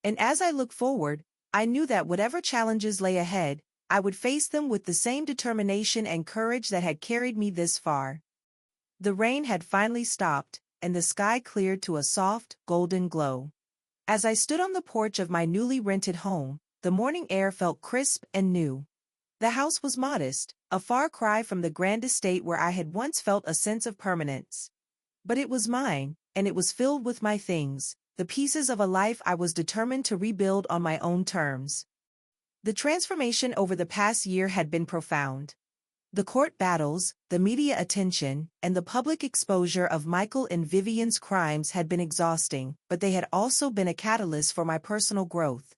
And as I looked forward, I knew that whatever challenges lay ahead, I would face them with the same determination and courage that had carried me this far. The rain had finally stopped, and the sky cleared to a soft, golden glow. As I stood on the porch of my newly rented home, the morning air felt crisp and new. The house was modest, a far cry from the grand estate where I had once felt a sense of permanence. But it was mine, and it was filled with my things, the pieces of a life I was determined to rebuild on my own terms. The transformation over the past year had been profound. The court battles, the media attention, and the public exposure of Michael and Vivian's crimes had been exhausting, but they had also been a catalyst for my personal growth.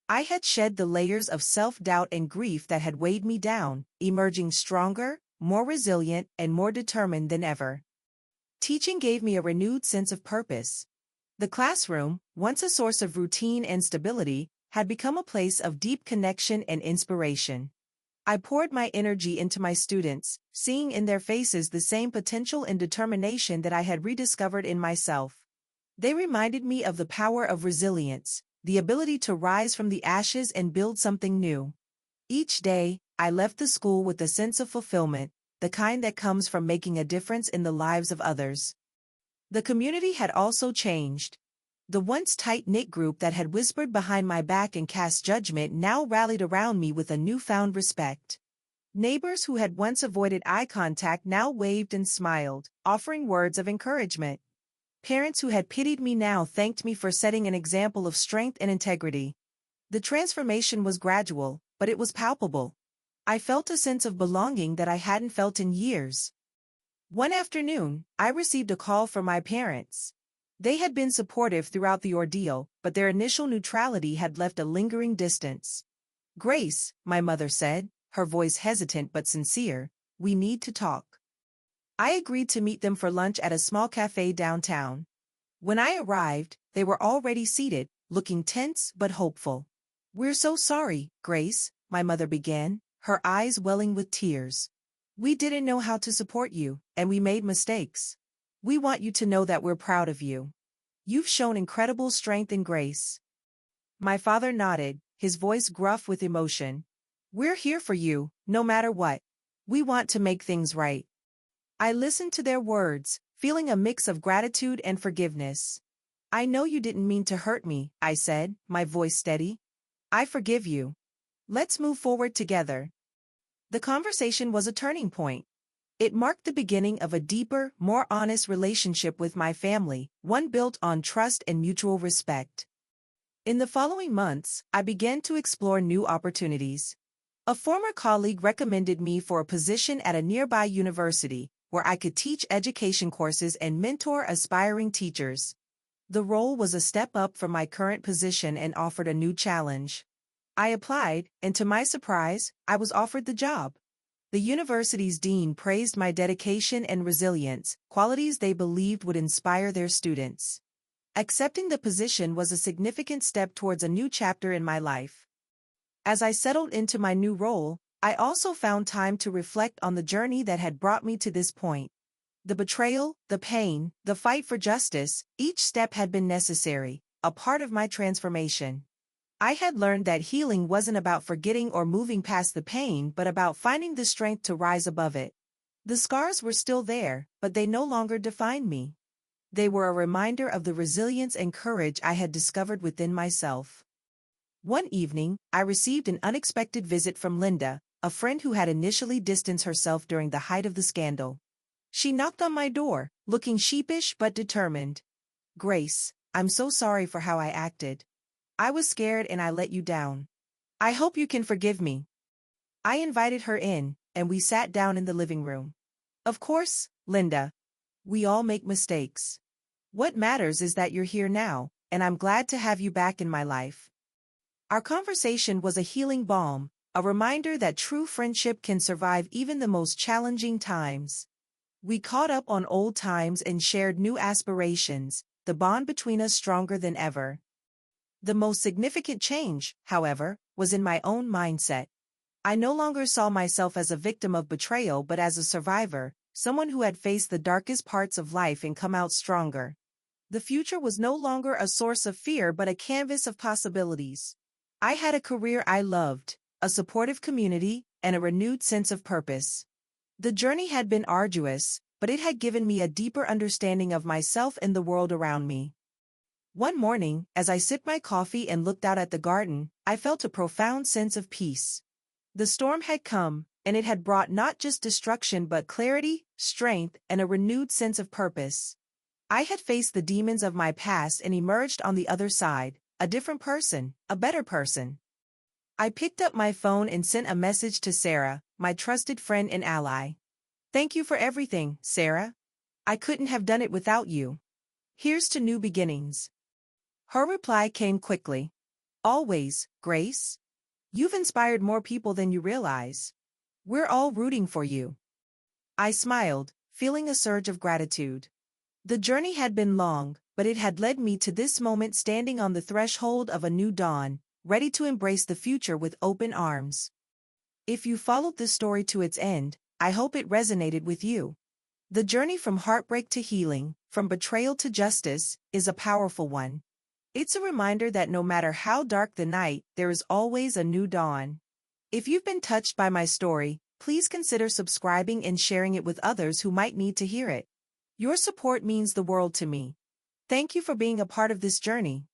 I had shed the layers of self-doubt and grief that had weighed me down, emerging stronger, more resilient, and more determined than ever. Teaching gave me a renewed sense of purpose. The classroom, once a source of routine and stability, had become a place of deep connection and inspiration. I poured my energy into my students, seeing in their faces the same potential and determination that I had rediscovered in myself. They reminded me of the power of resilience, the ability to rise from the ashes and build something new. Each day, I left the school with a sense of fulfillment, the kind that comes from making a difference in the lives of others. The community had also changed. The once tight-knit group that had whispered behind my back and cast judgment now rallied around me with a newfound respect. Neighbors who had once avoided eye contact now waved and smiled, offering words of encouragement. Parents who had pitied me now thanked me for setting an example of strength and integrity. The transformation was gradual, but it was palpable. I felt a sense of belonging that I hadn't felt in years. One afternoon, I received a call from my parents. They had been supportive throughout the ordeal, but their initial neutrality had left a lingering distance. "Grace," my mother said, her voice hesitant but sincere, "we need to talk." I agreed to meet them for lunch at a small cafe downtown. When I arrived, they were already seated, looking tense but hopeful. "We're so sorry, Grace," my mother began, her eyes welling with tears. "We didn't know how to support you, and we made mistakes. We want you to know that we're proud of you. You've shown incredible strength and grace." My father nodded, his voice gruff with emotion. "We're here for you, no matter what. We want to make things right." I listened to their words, feeling a mix of gratitude and forgiveness. "I know you didn't mean to hurt me," I said, my voice steady. "I forgive you. Let's move forward together." The conversation was a turning point. It marked the beginning of a deeper, more honest relationship with my family, one built on trust and mutual respect. In the following months, I began to explore new opportunities. A former colleague recommended me for a position at a nearby university, where I could teach education courses and mentor aspiring teachers. The role was a step up from my current position and offered a new challenge. I applied, and to my surprise, I was offered the job. The university's dean praised my dedication and resilience, qualities they believed would inspire their students. Accepting the position was a significant step towards a new chapter in my life. As I settled into my new role, I also found time to reflect on the journey that had brought me to this point. The betrayal, the pain, the fight for justice, each step had been necessary, a part of my transformation. I had learned that healing wasn't about forgetting or moving past the pain but about finding the strength to rise above it. The scars were still there, but they no longer defined me. They were a reminder of the resilience and courage I had discovered within myself. One evening, I received an unexpected visit from Linda, a friend who had initially distanced herself during the height of the scandal. She knocked on my door, looking sheepish but determined. "Grace, I'm so sorry for how I acted. I was scared and I let you down. I hope you can forgive me." I invited her in, and we sat down in the living room. "Of course, Linda. We all make mistakes. What matters is that you're here now, and I'm glad to have you back in my life." Our conversation was a healing balm, a reminder that true friendship can survive even the most challenging times. We caught up on old times and shared new aspirations, the bond between us stronger than ever. The most significant change, however, was in my own mindset. I no longer saw myself as a victim of betrayal but as a survivor, someone who had faced the darkest parts of life and come out stronger. The future was no longer a source of fear but a canvas of possibilities. I had a career I loved, a supportive community, and a renewed sense of purpose. The journey had been arduous, but it had given me a deeper understanding of myself and the world around me. One morning, as I sipped my coffee and looked out at the garden, I felt a profound sense of peace. The storm had come, and it had brought not just destruction but clarity, strength, and a renewed sense of purpose. I had faced the demons of my past and emerged on the other side, a different person, a better person. I picked up my phone and sent a message to Sarah, my trusted friend and ally. "Thank you for everything, Sarah. I couldn't have done it without you. Here's to new beginnings." Her reply came quickly. Always, Grace. You've inspired more people than you realize. We're all rooting for you. I smiled, feeling a surge of gratitude. The journey had been long, but it had led me to this moment, standing on the threshold of a new dawn, ready to embrace the future with open arms. If you followed this story to its end, I hope it resonated with you. The journey from heartbreak to healing, from betrayal to justice, is a powerful one. It's a reminder that no matter how dark the night, there is always a new dawn. If you've been touched by my story, please consider subscribing and sharing it with others who might need to hear it. Your support means the world to me. Thank you for being a part of this journey.